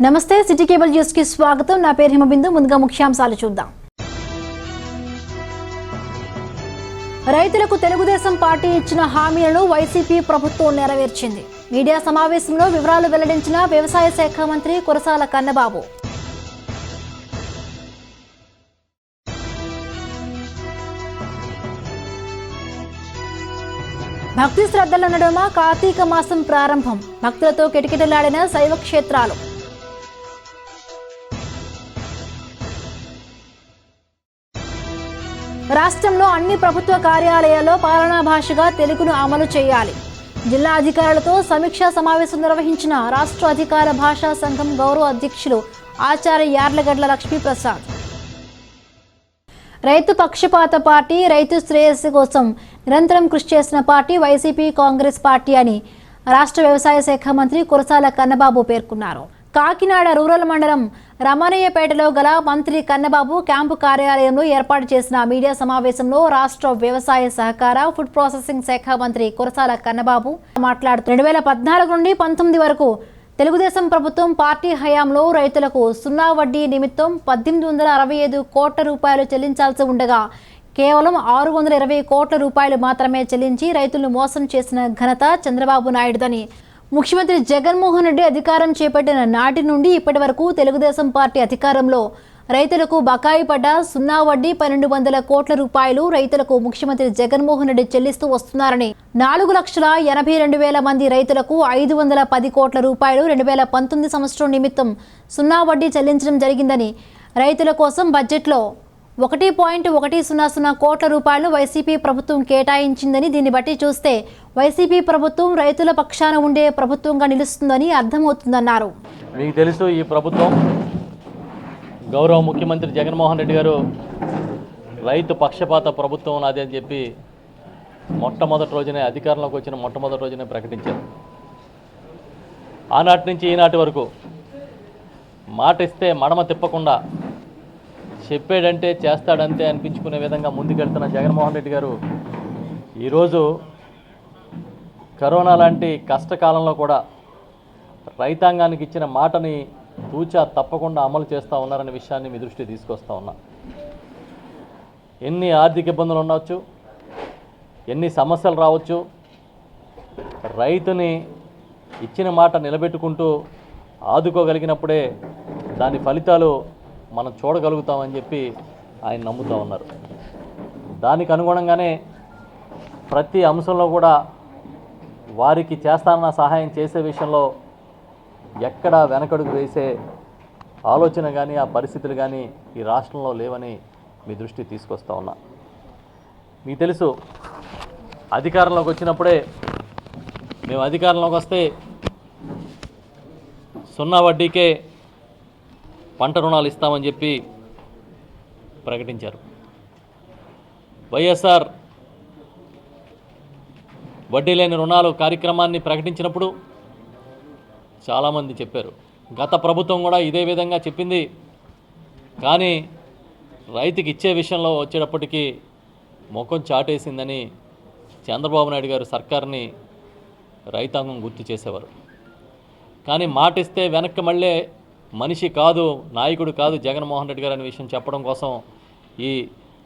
నమస్తే city cable news కి స్వాగతం. నా పేరు హిమబిందు. ముందుగా ముఖ్యాంశాలు చూద్దాం. రైతులకు తెలుగుదేశం పార్టీ ఇచ్చిన హామీలను వైసీపీ ప్రభుత్వం నెరవేర్చింది. మీడియా సమావేశంలో వివరాలు వెల్లడించిన వ్యవసాయ శాఖ మంత్రి కురసాల కన్నబాబు. భక్తి శ్రద్ధల నడుమ కార్తీక మాసం ప్రారంభం. భక్తులతో కిటకిటలాడిన శైవ క్షేత్రాలు. రాష్ట్రంలో అన్ని ప్రభుత్వ కార్యాలయాల్లో పాలనా భాషగా తెలుగును అమలు చేయాలి. జిల్లా అధికారులతో సమీక్షా సమావేశం నిర్వహించిన రాష్ట్ర అధికార భాషా సంఘం గౌరవ అధ్యక్షులు ఆచార్య యార్లగడ్ల లక్ష్మీప్రసాద్. రైతు పక్షపాత పార్టీ, రైతు శ్రేయస్సు కోసం నిరంతరం కృషి చేసిన పార్టీ వైసీపీ కాంగ్రెస్ పార్టీ అని రాష్ట్ర వ్యవసాయ శాఖ మంత్రి కురసాల కన్నబాబు పేర్కొన్నారు. కాకినాడ రూరల్ మండలం రమణయ్యపేటలో గల మంత్రి కన్నబాబు క్యాంపు కార్యాలయంలో ఏర్పాటు చేసిన మీడియా సమావేశంలో రాష్ట్ర వ్యవసాయ సహకార ఫుడ్ ప్రాసెసింగ్ శాఖ మంత్రి కురసాల కన్నబాబు మాట్లాడుతూ 2014 నుండి 19 వరకు తెలుగుదేశం ప్రభుత్వం పార్టీ హయాంలో రైతులకు సున్నా వడ్డీ నిమిత్తం 1865 కోట్ల రూపాయలు చెల్లించాల్సి ఉండగా కేవలం 620 కోట్ల రూపాయలు మాత్రమే చెల్లించి రైతులను మోసం చేసిన ఘనత చంద్రబాబు నాయుడుదని, ముఖ్యమంత్రి జగన్మోహన్ రెడ్డి అధికారం చేపట్టిన నాటి నుండి ఇప్పటి వరకు తెలుగుదేశం పార్టీ అధికారంలో రైతులకు బకాయి పడ్డ సున్నా వడ్డీ 1200 కోట్ల రూపాయలు రైతులకు ముఖ్యమంత్రి జగన్మోహన్ రెడ్డి చెల్లిస్తూ వస్తున్నారని, 4,82,000 మంది రైతులకు 510 కోట్ల రూపాయలు 2019 సంవత్సరం నిమిత్తం సున్నా వడ్డీ చెల్లించడం జరిగిందని, రైతుల కోసం బడ్జెట్లో 1.100 కోట్ల రూపాయలు వైసీపీ ప్రభుత్వం కేటాయించిందని, దీన్ని బట్టి చూస్తే వైసీపీ ప్రభుత్వం రైతుల పక్షాన ఉండే ప్రభుత్వంగా నిలుస్తుందని అర్థమవుతుందన్నారు. మీకు తెలుసు, ఈ ప్రభుత్వం గౌరవ ముఖ్యమంత్రి జగన్మోహన్ రెడ్డి గారు రైతు పక్షపాత ప్రభుత్వం నాది అని చెప్పి మొట్టమొదటి రోజునే అధికారంలోకి వచ్చిన మొట్టమొదటి రోజునే ప్రకటించారు. ఆనాటి నుంచి ఈనాటి వరకు మాట ఇస్తే మడమ తిప్పకుండా చెప్పాడంటే చేస్తాడంతే అనిపించుకునే విధంగా ముందుకెళ్తున్న జగన్మోహన్ రెడ్డి గారు ఈరోజు కరోనా లాంటి కష్టకాలంలో కూడా రైతాంగానికి ఇచ్చిన మాటని తూచా తప్పకుండా అమలు చేస్తూ ఉన్నారనే విషయాన్ని మీ దృష్టికి తీసుకొస్తూ ఉన్నా. ఎన్ని ఆర్థిక ఇబ్బందులు ఉండవచ్చు, ఎన్ని సమస్యలు రావచ్చు, రైతుని ఇచ్చిన మాట నిలబెట్టుకుంటూ ఆదుకోగలిగినప్పుడే దాని ఫలితాలు మనం చూడగలుగుతామని చెప్పి ఆయన నమ్ముతూ ఉన్నారు. దానికి అనుగుణంగానే ప్రతి అంశంలో కూడా వారికి చేస్తానన్న సహాయం చేసే విషయంలో ఎక్కడా వెనకడుగు వేసే ఆలోచన కానీ ఆ పరిస్థితులు కానీ ఈ రాష్ట్రంలో లేవని మీ దృష్టికి తీసుకొస్తా ఉన్నా. మీకు తెలుసు, అధికారంలోకి వచ్చినప్పుడే మేము అధికారంలోకి వస్తే సున్నా వడ్డీకే పంట రుణాలు ఇస్తామని చెప్పి ప్రకటించారు. వైఎస్ఆర్ వడ్డీ లేని రుణాలు కార్యక్రమాన్ని ప్రకటించినప్పుడు చాలామంది చెప్పారు, గత ప్రభుత్వం కూడా ఇదే విధంగా చెప్పింది, కానీ రైతుకి ఇచ్చే విషయంలో వచ్చేటప్పటికీ ముఖం చాటేసిందని చంద్రబాబు నాయుడు గారు సర్కార్ని రైతాంగం గుర్తు చేసేవారు. కానీ మాటిస్తే వెనక్కి మళ్ళీ మనిషి కాదు, నాయకుడు కాదు జగన్మోహన్ రెడ్డి గారు అనే విషయం చెప్పడం కోసం ఈ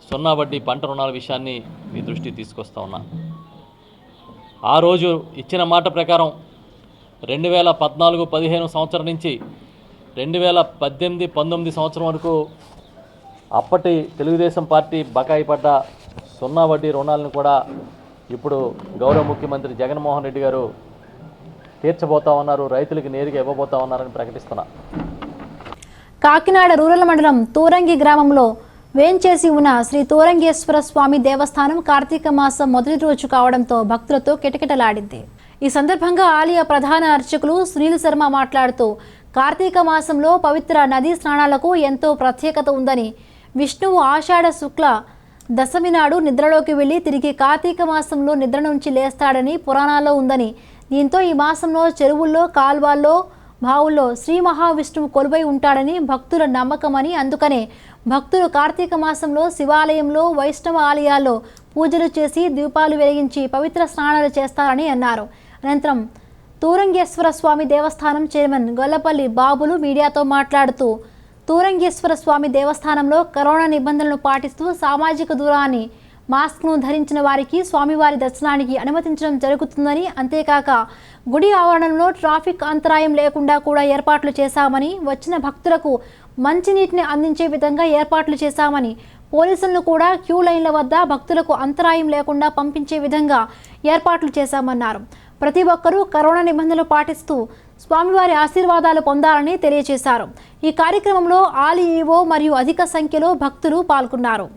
సున్నా వడ్డీ పంట రుణాల విషయాన్ని మీ దృష్టికి తీసుకొస్తా ఉన్నా. ఆ రోజు ఇచ్చిన మాట ప్రకారం 2014-15 సంవత్సరం నుంచి 2018-19 సంవత్సరం వరకు అప్పటి తెలుగుదేశం పార్టీ బకాయి పడ్డ సున్నా వడ్డీ రుణాలను కూడా ఇప్పుడు గౌరవ ముఖ్యమంత్రి జగన్మోహన్ రెడ్డి గారు తీర్చబోతా ఉన్నారు, రైతులకు నేరుగా ఇవ్వబోతా ఉన్నారని ప్రకటిస్తున్నా. కాకినాడ రూరల్ మండలం తూరంగి గ్రామంలో వేంచేసి ఉన్న శ్రీ తూరంగేశ్వర స్వామి దేవస్థానం కార్తీక మాసం మొదటి రోజు కావడంతో భక్తులతో కిటకిటలాడింది. ఈ సందర్భంగా ఆలయ ప్రధాన అర్చకులు సునీల్ శర్మ మాట్లాడుతూ కార్తీక మాసంలో పవిత్ర నదీ స్నానాలకు ఎంతో ప్రత్యేకత ఉందని, విష్ణువు ఆషాఢ శుక్ల దశమి నాడు నిద్రలోకి వెళ్లి తిరిగి కార్తీక మాసంలో నిద్ర నుంచి లేస్తాడని పురాణాల్లో ఉందని, దీంతో ఈ మాసంలో చెరువుల్లో, కాల్వాల్లో, బావుల్లో శ్రీ మహావిష్ణువు కొలువై ఉంటాడని భక్తుల నమ్మకమని, అందుకనే భక్తులు కార్తీక మాసంలో శివాలయంలో, వైష్ణవ ఆలయాల్లో పూజలు చేసి దీపాలు వెలిగించి పవిత్ర స్నానాలు చేస్తారని అన్నారు. అనంతరం తూరంగేశ్వర స్వామి దేవస్థానం చైర్మన్ గొల్లపల్లి బాబులు మీడియాతో మాట్లాడుతూ తూరంగేశ్వర స్వామి దేవస్థానంలో కరోనా నిబంధనలను పాటిస్తూ సామాజిక దూరాన్ని మాస్క్ను ధరించిన వారికి స్వామివారి దర్శనానికి అనుమతించడం జరుగుతుందని, అంతేకాక గుడి ఆవరణలో ట్రాఫిక్ అంతరాయం లేకుండా కూడా ఏర్పాట్లు చేశామని, వచ్చిన భక్తులకు మంచినీటిని అందించే విధంగా ఏర్పాట్లు చేశామని, పోలీసులను కూడా క్యూ లైన్ల వద్ద భక్తులకు అంతరాయం లేకుండా పంపించే విధంగా ఏర్పాట్లు చేశామన్నారు. ప్రతి ఒక్కరూ కరోనా నిబంధనలు పాటిస్తూ స్వామివారి ఆశీర్వాదాలు పొందాలని తెలియజేశారు. ఈ కార్యక్రమంలో ఆలి ఈవో మరియు అధిక సంఖ్యలో భక్తులు పాల్గొన్నారు.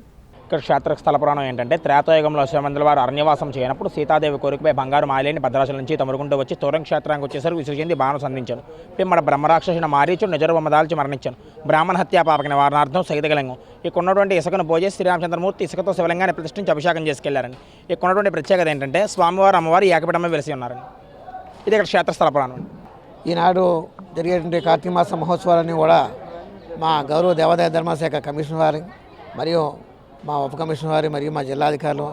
ఇక్కడ క్షేత్ర స్థల పురాణం ఏంటంటే త్రేతాయుగంలో శివమందుల వారు అరణ్యవాసం చేయనప్పుడు సీతాదేవి కోరికపై బంగారు మాలేని భద్రాచలం నుంచి తమరుకుంటూ వచ్చి తూరం క్షేత్రానికి వచ్చేసరికి విసర్జించి బాణం సంధించాను. పిమ్మడ బ్రహ్మరాక్షసిన మారీచు నిజరూపమ దాల్చి మరణించాను. బ్రాహ్మణ హత్యా పాపక నివారణార్థం సైతగలింగం ఇక్కడ ఉన్నటువంటి ఇసుకను పోజేసి శ్రీరామచంద్రమూర్తి ఇసుకతో శివలింగాన్ని ప్రతిష్ఠించి అభిషేకం చేసుకెళ్లారని. ఇక్కడ ఉన్నటువంటి ప్రత్యేకత ఏంటంటే స్వామివారు అమ్మవారు ఏకపీఠమే వెలిసి ఉన్నారని. ఇది ఇక్కడ క్షేత్ర స్థల పురాణం. ఈనాడు జరిగేటువంటి కార్తీక మాస మహోత్సవాలన్నీ కూడా మా గౌరవ దేవాదాయ ధర్మశాఖ కమిషనర్ వారి మరియు మా ఉప కమిషనర్ వారి మరియు మా జిల్లాధికారులు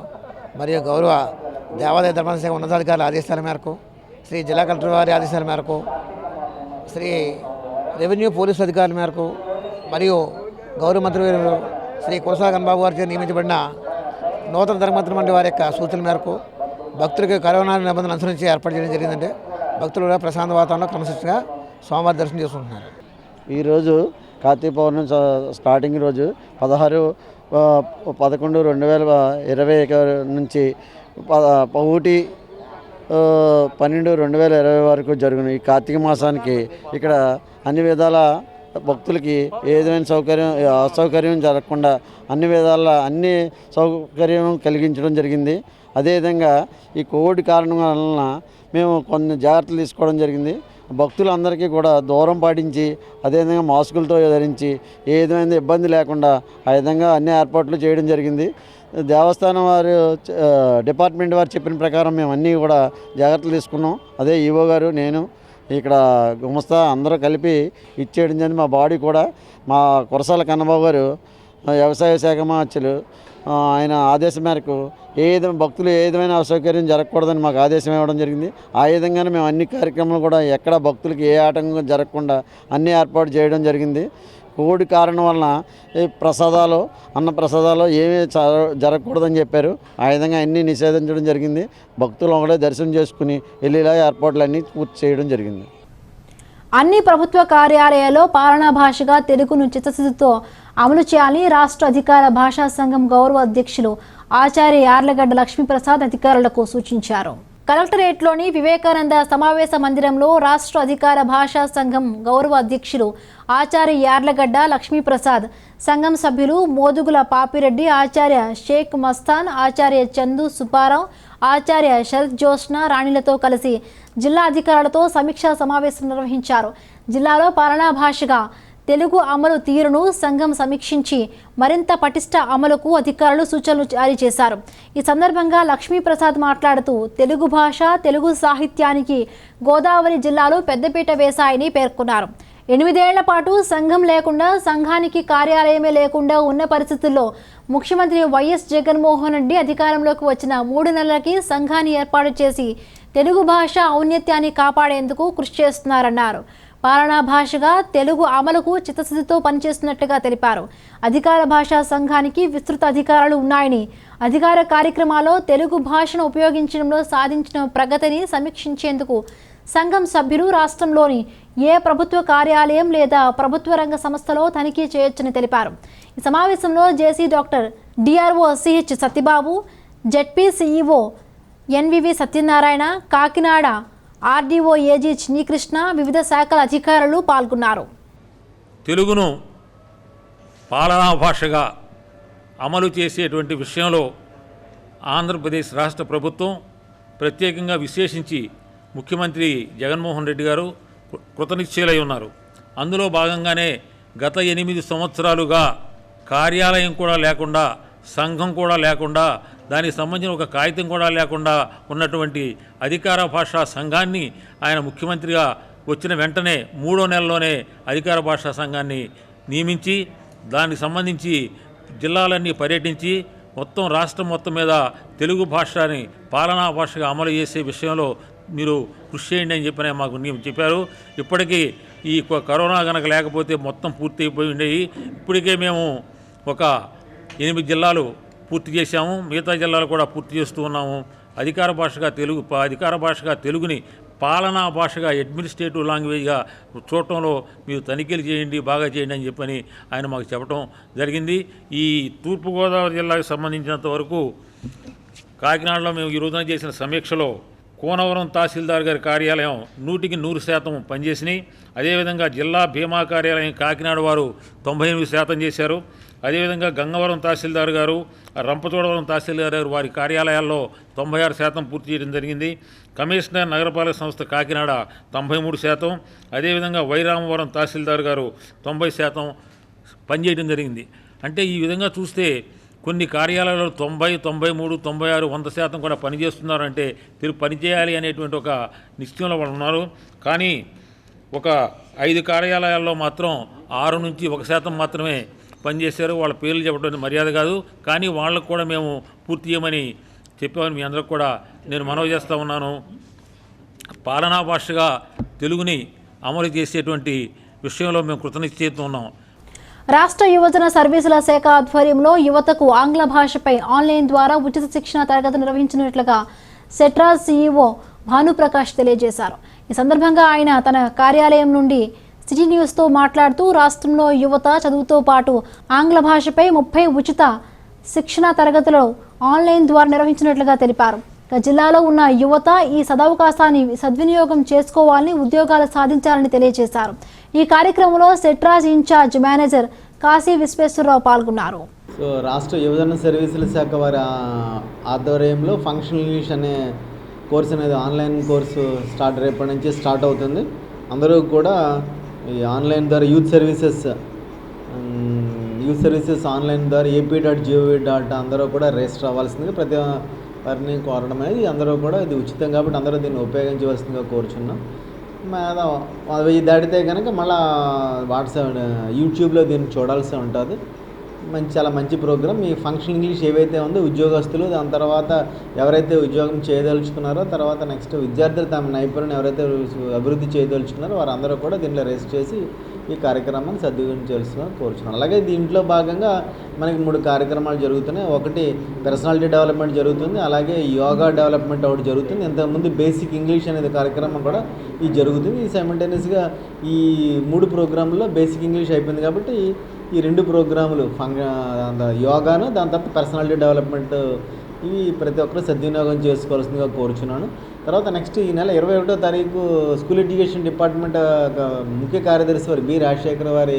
మరియు గౌరవ దేవాదాయ ధర్మశాఖ ఉన్నతాధికారుల ఆదేశాల మేరకు, శ్రీ జిల్లా కలెక్టర్ వారి ఆదేశాల మేరకు, శ్రీ రెవెన్యూ పోలీసు అధికారుల మేరకు మరియు గౌరవ మంత్రి శ్రీ కురసాల కన్నబాబు వారిచే నియమించబడిన నూతన ధర్మమంత్రి మండలి వారి యొక్క సూచనల మేరకు భక్తులకు కరోనా నిబంధనలు అనుసరించి ఏర్పాటు చేయడం జరిగిందంటే భక్తులు కూడా ప్రశాంత వాతావరణంలో క్రమశిక్షణగా స్వామివారి దర్శనం చేసుకుంటున్నారు. ఈరోజు కార్తీక పౌర్ణమి స్టార్టింగ్ రోజు 16/11/2020 నుంచి 1/12/2020 వరకు జరిగిన ఈ కార్తీక మాసానికి ఇక్కడ అన్ని విధాల భక్తులకి ఏదైనా అసౌకర్యం జరగకుండా అన్ని విధాల అన్ని సౌకర్యం కలిగించడం జరిగింది. అదేవిధంగా ఈ కోవిడ్ కారణం వలన మేము కొన్ని జాగ్రత్తలు తీసుకోవడం జరిగింది. భక్తులందరికీ కూడా దూరం పాటించి అదేవిధంగా మాస్కులతో ధరించి ఏ విధమైన ఇబ్బంది లేకుండా ఆ విధంగా అన్ని ఏర్పాట్లు చేయడం జరిగింది. దేవస్థానం వారు డిపార్ట్మెంట్ వారు చెప్పిన ప్రకారం మేము అన్నీ కూడా జాగ్రత్తలు తీసుకున్నాం. అదే ఈవో గారు, నేను, ఇక్కడ గుమస్తా అందరూ కలిపి ఇచ్చేయడం జరిగింది. మా బాడీ కూడా మా కురసాల కన్నబాబు గారు వ్యవసాయ శాఖ మార్చులు ఆయన ఆదేశం మేరకు భక్తులు ఏ విధమైన అసౌకర్యం జరగకూడదని మాకు ఆదేశం ఇవ్వడం జరిగింది. ఆ విధంగానే మేము అన్ని కార్యక్రమాలు కూడా ఎక్కడ భక్తులకి ఏ ఆటంకం జరగకుండా అన్ని ఏర్పాటు చేయడం జరిగింది. కోవిడ్ కారణం వలన ప్రసాదాలు అన్న ప్రసాదాలు ఏమీ జరగకూడదని చెప్పారు. ఆ విధంగా అన్నీ నిషేధించడం జరిగింది. భక్తులు ఒకటే దర్శనం చేసుకుని వెళ్ళేలా ఏర్పాట్లన్నీ పూర్తి చేయడం జరిగింది. అన్ని ప్రభుత్వ కార్యాలయాల్లో పాలనా భాషగా తెలుగును చిత్తశుద్ధితో అమలు చేయాలని రాష్ట్ర అధికార భాషా సంఘం గౌరవ అధ్యక్షులు ఆచార్య యార్లగడ్డ లక్ష్మీప్రసాద్ అధికారులకు సూచించారు. కలెక్టరేట్లోని వివేకానంద సమావేశ మందిరంలో రాష్ట్ర అధికార భాషా సంఘం గౌరవ అధ్యక్షులు ఆచార్య యార్లగడ్డ లక్ష్మీప్రసాద్, సంఘం సభ్యులు మోదుగుల పాపిరెడ్డి, ఆచార్య షేక్ మస్తాన్, ఆచార్య చందు సుబ్బారావు, ఆచార్య శరత్ జోష్న రాణిలతో కలిసి జిల్లా అధికారులతో సమీక్షా సమావేశం నిర్వహించారు. జిల్లాలో పాలనా భాషగా తెలుగు అమలు తీరును సంఘం సమీక్షించి మరింత పటిష్ట అమలుకు అధికారులు సూచనలు జారీ చేశారు. ఈ సందర్భంగా లక్ష్మీప్రసాద్ మాట్లాడుతూ తెలుగు భాష, తెలుగు సాహిత్యానికి గోదావరి జిల్లాలో పెద్దపీట వేశాయని పేర్కొన్నారు. 8 ఏళ్ల పాటు సంఘం లేకుండా, సంఘానికి కార్యాలయమే లేకుండా ఉన్న పరిస్థితుల్లో ముఖ్యమంత్రి వైఎస్ జగన్మోహన్ రెడ్డి అధికారంలోకి వచ్చిన 3 నెలలకి సంఘాన్ని ఏర్పాటు చేసి తెలుగు భాష ఔన్నత్యాన్ని కాపాడేందుకు కృషి చేస్తున్నారన్నారు. పాలనా భాషగా తెలుగు అమలుకు చిత్తశుద్ధితో పనిచేస్తున్నట్లుగా తెలిపారు. అధికార భాషా సంఘానికి విస్తృత అధికారాలు ఉన్నాయని, అధికార కార్యక్రమాల్లో తెలుగు భాషను ఉపయోగించడంలో సాధించిన ప్రగతిని సమీక్షించేందుకు సంఘం సభ్యులు రాష్ట్రంలోని ఏ ప్రభుత్వ కార్యాలయం లేదా ప్రభుత్వ రంగ సంస్థలో తనిఖీ చేయొచ్చని తెలిపారు. ఈ సమావేశంలో JC doctor DRO CH Satyababu, ZP CEO NVV Satyanarayana, Kakinada RDO AG Chinnikrishna, వివిధ శాఖల అధికారులు పాల్గొన్నారు. తెలుగును పాలనా భాషగా అమలు చేసేటువంటి విషయంలో ఆంధ్రప్రదేశ్ రాష్ట్ర ప్రభుత్వం ప్రత్యేకంగా విశేషించి ముఖ్యమంత్రి జగన్మోహన్ రెడ్డి గారు కృతనిశ్చయులై ఉన్నారు. అందులో భాగంగానే గత 8 సంవత్సరాలుగా కార్యాలయం కూడా లేకుండా, సంఘం కూడా లేకుండా, దానికి సంబంధించిన ఒక కాగితం కూడా లేకుండా ఉన్నటువంటి అధికార భాషా సంఘాన్ని ఆయన ముఖ్యమంత్రిగా వచ్చిన వెంటనే 3వ నెలలోనే అధికార భాషా సంఘాన్ని నియమించి దానికి సంబంధించి జిల్లాలన్నీ పర్యటించి మొత్తం రాష్ట్రం మొత్తం మీద తెలుగు భాషని పాలనా భాషగా అమలు చేసే విషయంలో మీరు కృషి చేయండి అని చెప్పి మాకు చెప్పారు. ఇప్పటికీ ఈ కరోనా కనుక లేకపోతే మొత్తం పూర్తి అయిపోయి ఉండేవి. ఇప్పటికే మేము ఒక 8 జిల్లాలు పూర్తి చేశాము, మిగతా జిల్లాలు కూడా పూర్తి చేస్తూ ఉన్నాము. అధికార భాషగా తెలుగుని పాలనా భాషగా అడ్మినిస్ట్రేటివ్ లాంగ్వేజ్గా చూడటంలో మీరు తనిఖీలు చేయండి, బాగా చేయండి అని చెప్పని ఆయన మాకు చెప్పడం జరిగింది. ఈ తూర్పుగోదావరి జిల్లాకు సంబంధించినంత వరకు కాకినాడలో మేము ఈ రోజున చేసిన సమీక్షలో కోనవరం తహసీల్దార్ గారి కార్యాలయం 100% పనిచేసినాయి. అదేవిధంగా జిల్లా బీమా కార్యాలయం కాకినాడ వారు 98% చేశారు. అదేవిధంగా గంగవరం తహసీల్దార్ గారు, రంపచోడవరం తహసీల్దార్ గారు వారి కార్యాలయాల్లో 96% పూర్తి చేయడం జరిగింది. కమిషనర్ నగరపాలక సంస్థ కాకినాడ 93%, అదేవిధంగా వైరామవరం తహసీల్దార్ గారు 90% పనిచేయడం జరిగింది. అంటే ఈ విధంగా చూస్తే కొన్ని కార్యాలయాలు 90, 93, 96, 100% కూడా పనిచేస్తున్నారంటే పనిచేయాలి అనేటువంటి ఒక నిశ్చయంలో వాళ్ళు ఉన్నారు. కానీ ఒక 5 కార్యాలయాల్లో మాత్రం 6 నుంచి 1% మాత్రమే పనిచేశారు. వాళ్ళ పేర్లు చెప్పడం మర్యాద కాదు, కానీ వాళ్ళకు కూడా మేము పూర్తి చేయమని చెప్పామని మీ అందరికి కూడా నేను మనవి చేస్తూ ఉన్నాను. పాలనా భాషగా తెలుగుని అమలు చేసేటువంటి విషయంలో మేము కృతనిశ్చయితో ఉన్నాం. రాష్ట్ర యువజన సర్వీసుల శాఖ ఆధ్వర్యంలో యువతకు ఆంగ్ల భాషపై ఆన్లైన్ ద్వారా ఉచిత శిక్షణ తరగతి నిర్వహించినట్లుగా సెట్రాస్ సీఈఓ భానుప్రకాష్ తెలియజేశారు. ఈ సందర్భంగా ఆయన తన కార్యాలయం నుండి సిటీ న్యూస్తో మాట్లాడుతూ రాష్ట్రంలో యువత చదువుతో పాటు ఆంగ్ల భాషపై 30 ఉచిత శిక్షణ తరగతులు ఆన్లైన్ ద్వారా నిర్వహించినట్లుగా తెలిపారు. జిల్లాలో ఉన్న యువత ఈ సదవకాశాన్ని సద్వినియోగం చేసుకోవాలని, ఉద్యోగాలు సాధించాలని తెలియజేశారు. ఈ కార్యక్రమంలో సెట్రాస్ ఇన్ఛార్జ్ మేనేజర్ కాశీ విశ్వేశ్వరరావు పాల్గొన్నారు. సో రాష్ట్ర యువజన సర్వీసుల శాఖ వారి ఆధ్వర్యంలో ఫంక్షనల్ ఇంగ్లీష్ అనే కోర్సు అనేది ఆన్లైన్ కోర్సు రేపటి నుంచి స్టార్ట్ అవుతుంది. అందరూ కూడా ఈ ఆన్లైన్ ద్వారా యూత్ సర్వీసెస్ ఆన్లైన్ ద్వారా AP.gov. అందరూ కూడా రిజిస్టర్ అవ్వాల్సిందిగా ప్రతి వారిని కోరడం అనేది, అందరూ కూడా ఇది ఉచితం కాబట్టి అందరూ దీన్ని ఉపయోగించవలసిందిగా కోరుచున్నాం. అది దాటితే కనుక మళ్ళీ వాట్సాప్ యూట్యూబ్లో దీన్ని చూడాల్సి ఉంటుంది. చాలా మంచి ప్రోగ్రామ్. ఈ ఫంక్షన్ ఇంగ్లీష్ ఏవైతే ఉందో ఉద్యోగస్తులు, దాని తర్వాత ఎవరైతే ఉద్యోగం చేయదలుచుకున్నారో, తర్వాత నెక్స్ట్ విద్యార్థులు తమ నైపుణ్యం ఎవరైతే అభివృద్ధి చేయదలుచుకున్నారో వారందరూ కూడా దీంట్లో రిజిస్టర్ చేసి ఈ కార్యక్రమాన్ని సద్వినియోగం కోరుచున్నాను. అలాగే దీంట్లో భాగంగా మనకి 3 కార్యక్రమాలు జరుగుతున్నాయి. ఒకటి పర్సనాలిటీ డెవలప్మెంట్ జరుగుతుంది, అలాగే యోగా డెవలప్మెంట్ ఒకటి జరుగుతుంది. ఇంతకుముందు బేసిక్ ఇంగ్లీష్ అనేది కార్యక్రమం కూడా ఇది జరుగుతుంది. ఈ సైమల్టేనియస్గా ఈ 3 ప్రోగ్రాంల్లో బేసిక్ ఇంగ్లీష్ అయిపోయింది కాబట్టి ఈ 2 ప్రోగ్రాములు యోగాను, దాని తర్వాత పర్సనాలిటీ డెవలప్మెంట్, ఇవి ప్రతి ఒక్కరూ సద్వినియోగం చేసుకోవాల్సిందిగా కోరుచున్నాను. తర్వాత నెక్స్ట్ ఈ నెల 21వ తారీఖు స్కూల్ ఎడ్యుకేషన్ డిపార్ట్మెంట్ ముఖ్య కార్యదర్శి వారి బి రాజశేఖర్ వారి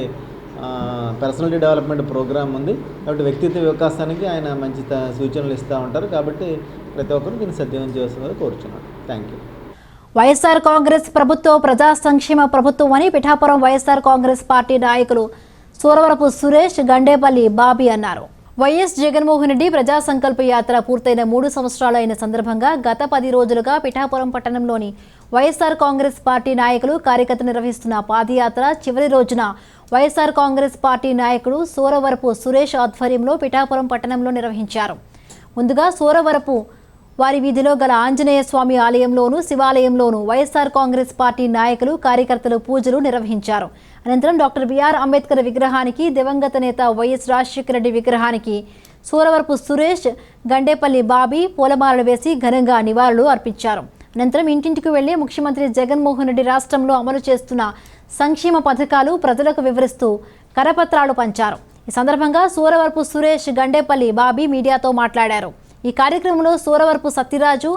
పర్సనాలిటీ డెవలప్మెంట్ ప్రోగ్రామ్ ఉంది. కాబట్టి వ్యక్తిత్వ వికాసానికి ఆయన మంచి సూచనలు ఇస్తూ ఉంటారు. కాబట్టి ప్రతి ఒక్కరు దీన్ని సద్వినియోగం చేస్తున్నారు కోరుచున్నాను. Thank you. వైఎస్ఆర్ కాంగ్రెస్ ప్రభుత్వం ప్రజా సంక్షేమ ప్రభుత్వం అని పిఠాపురం వైఎస్ఆర్ కాంగ్రెస్ పార్టీ నాయకులు సూరవరపు సురేష్, గండేపల్లి బాబీ అన్నారు. వైఎస్ జగన్మోహన్ రెడ్డి ప్రజా సంకల్ప యాత్ర పూర్తయిన 3 సంవత్సరాలు అయిన సందర్భంగా గత 10 రోజులుగా పిఠాపురం పట్టణంలోని వైఎస్ఆర్ కాంగ్రెస్ పార్టీ నాయకులు కార్యకర్తలు నిర్వహిస్తున్న పాదయాత్ర చివరి రోజున వైఎస్ఆర్ కాంగ్రెస్ పార్టీ నాయకుడు సూరవరపు సురేష్ ఆధ్వర్యంలో పిఠాపురం పట్టణంలో నిర్వహించారు. ముందుగా సూరవరపు వారి వీధిలో గల ఆంజనేయ స్వామి ఆలయంలోను, శివాలయంలోను వైఎస్ఆర్ కాంగ్రెస్ పార్టీ నాయకులు, కార్యకర్తలు పూజలు నిర్వహించారు. అనంతరం డాక్టర్ బిఆర్ అంబేద్కర్ విగ్రహానికి, దివంగత నేత వైఎస్ రాజశేఖర రెడ్డి విగ్రహానికి సూరవరపు సురేష్, గండేపల్లి బాబీ పూలమాలలు వేసి ఘనంగా నివాళులు అర్పించారు. అనంతరం ఇంటింటికి వెళ్లి ముఖ్యమంత్రి జగన్మోహన్ రెడ్డి రాష్ట్రంలో అమలు చేస్తున్న సంక్షేమ పథకాలు ప్రజలకు వివరిస్తూ కరపత్రాలు పంచారు. ఈ సందర్భంగా సూరవరపు సురేష్, గండేపల్లి బాబీ మీడియాతో మాట్లాడారు. ఈ కార్యక్రమంలో సూరవరపు సత్యరాజు,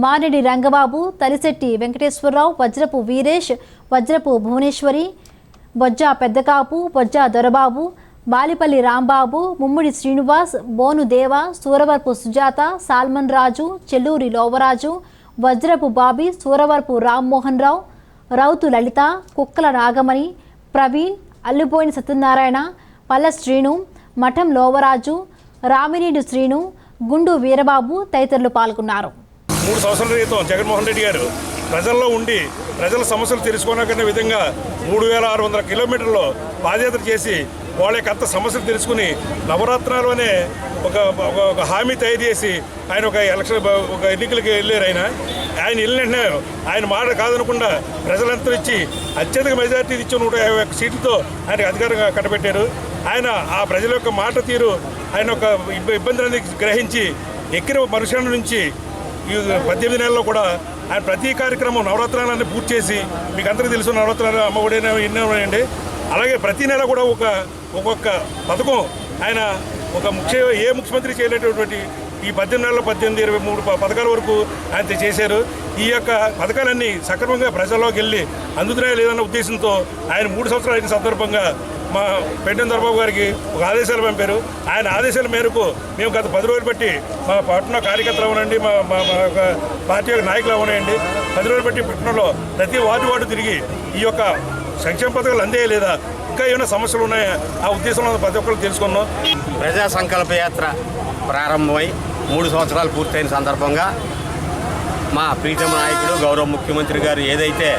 మారెడ్డి రంగబాబు, తలిశెట్టి వెంకటేశ్వరరావు, వజ్రపు వీరేష్, వజ్రపు భువనేశ్వరి, బొజ్జ పెద్దకాపు, బొజ్జ దొరబాబు, బాలిపల్లి రాంబాబు, ముమ్మిడి శ్రీనివాస్, బోను దేవ, సూరవరపు సుజాత, సాల్మన్ రాజు, చెల్లూరి లోవరాజు, వజ్రపు బాబీ, సూరవరపు రామ్మోహన్ రావు, రౌతు లలిత, కుక్కల నాగమణి, ప్రవీణ్, అల్లుబోయిన సత్యనారాయణ, పల్ల శ్రీను, మఠం లోవరాజు, రామినేడు శ్రీను, గుండు వీరబాబు తదితరులు పాల్గొన్నారు. 3 సంవత్సరాల క్రితం జగన్మోహన్ రెడ్డి గారు ప్రజల్లో ఉండి ప్రజల సమస్యలు తెలుసుకోనకనే విధంగా 3600 కిలోమీటర్లు పాదయాత్ర చేసి వాళ్ళ యొక్క అంత సమస్యలు తెలుసుకుని నవరత్నాలు అనే ఒక హామీ తయారు చేసి ఆయన ఒక ఎన్నికలకి వెళ్ళారు. ఆయన ఆయన వెళ్ళిన ఆయన మాట కాదనకుండా ప్రజలంతా ఇచ్చి అత్యధిక మెజార్టీ ఇచ్చి 151 సీట్లతో ఆయనకు అధికారంగా కట్టబెట్టారు. ఆయన ఆ ప్రజల యొక్క మాట తీరు ఆయన ఒక ఇబ్బందులన్నీ గ్రహించి ఎక్కిన మరుక్షణం నుంచి ఈ 18 నెలల్లో కూడా ఆయన ప్రతి కార్యక్రమం నవరాత్రాలన్నీ పూర్తి చేసి, మీకు అందరికీ తెలుసు నవరాత్రాలు అమ్మఒడైనా ఎన్నో ఉన్నాయండి. అలాగే ప్రతి నెల కూడా ఒక్కొక్క పథకం ఆయన ఏ ముఖ్యమంత్రి చేయలేటటువంటి ఈ 18 నెలల్లో 18, 23 పథకాల వరకు ఆయన చేశారు. ఈ యొక్క పథకాలన్నీ సక్రమంగా ప్రజల్లోకి వెళ్ళి అందుతున్నాయా లేదన్న ఉద్దేశంతో ఆయన 3 సంవత్సరాలు అయిన సందర్భంగా మా పెంటెం దొరబాబు గారికి ఒక ఆదేశాలు పంపారు. ఆయన ఆదేశాల మేరకు మేము గత 10 రోజులు బట్టి మా పట్టణ కార్యకర్తలు అవనండి, మా పార్టీ యొక్క నాయకులు అవనండి, 10 రోజులు బట్టి పట్టణంలో ప్రతి వార్డు తిరిగి ఈ యొక్క సంక్షేమ పథకాలు అందేయా లేదా, ఇంకా ఏమైనా సమస్యలు ఉన్నాయా, ఆ ఉద్దేశంలో ప్రతి ఒక్కరు తెలుసుకున్నాం. ప్రజా సంకల్ప యాత్ర ప్రారంభమై 3 సంవత్సరాలు పూర్తయిన సందర్భంగా మా ప్రీతమ నాయకుడు గౌరవ ముఖ్యమంత్రి గారు ఏదైతే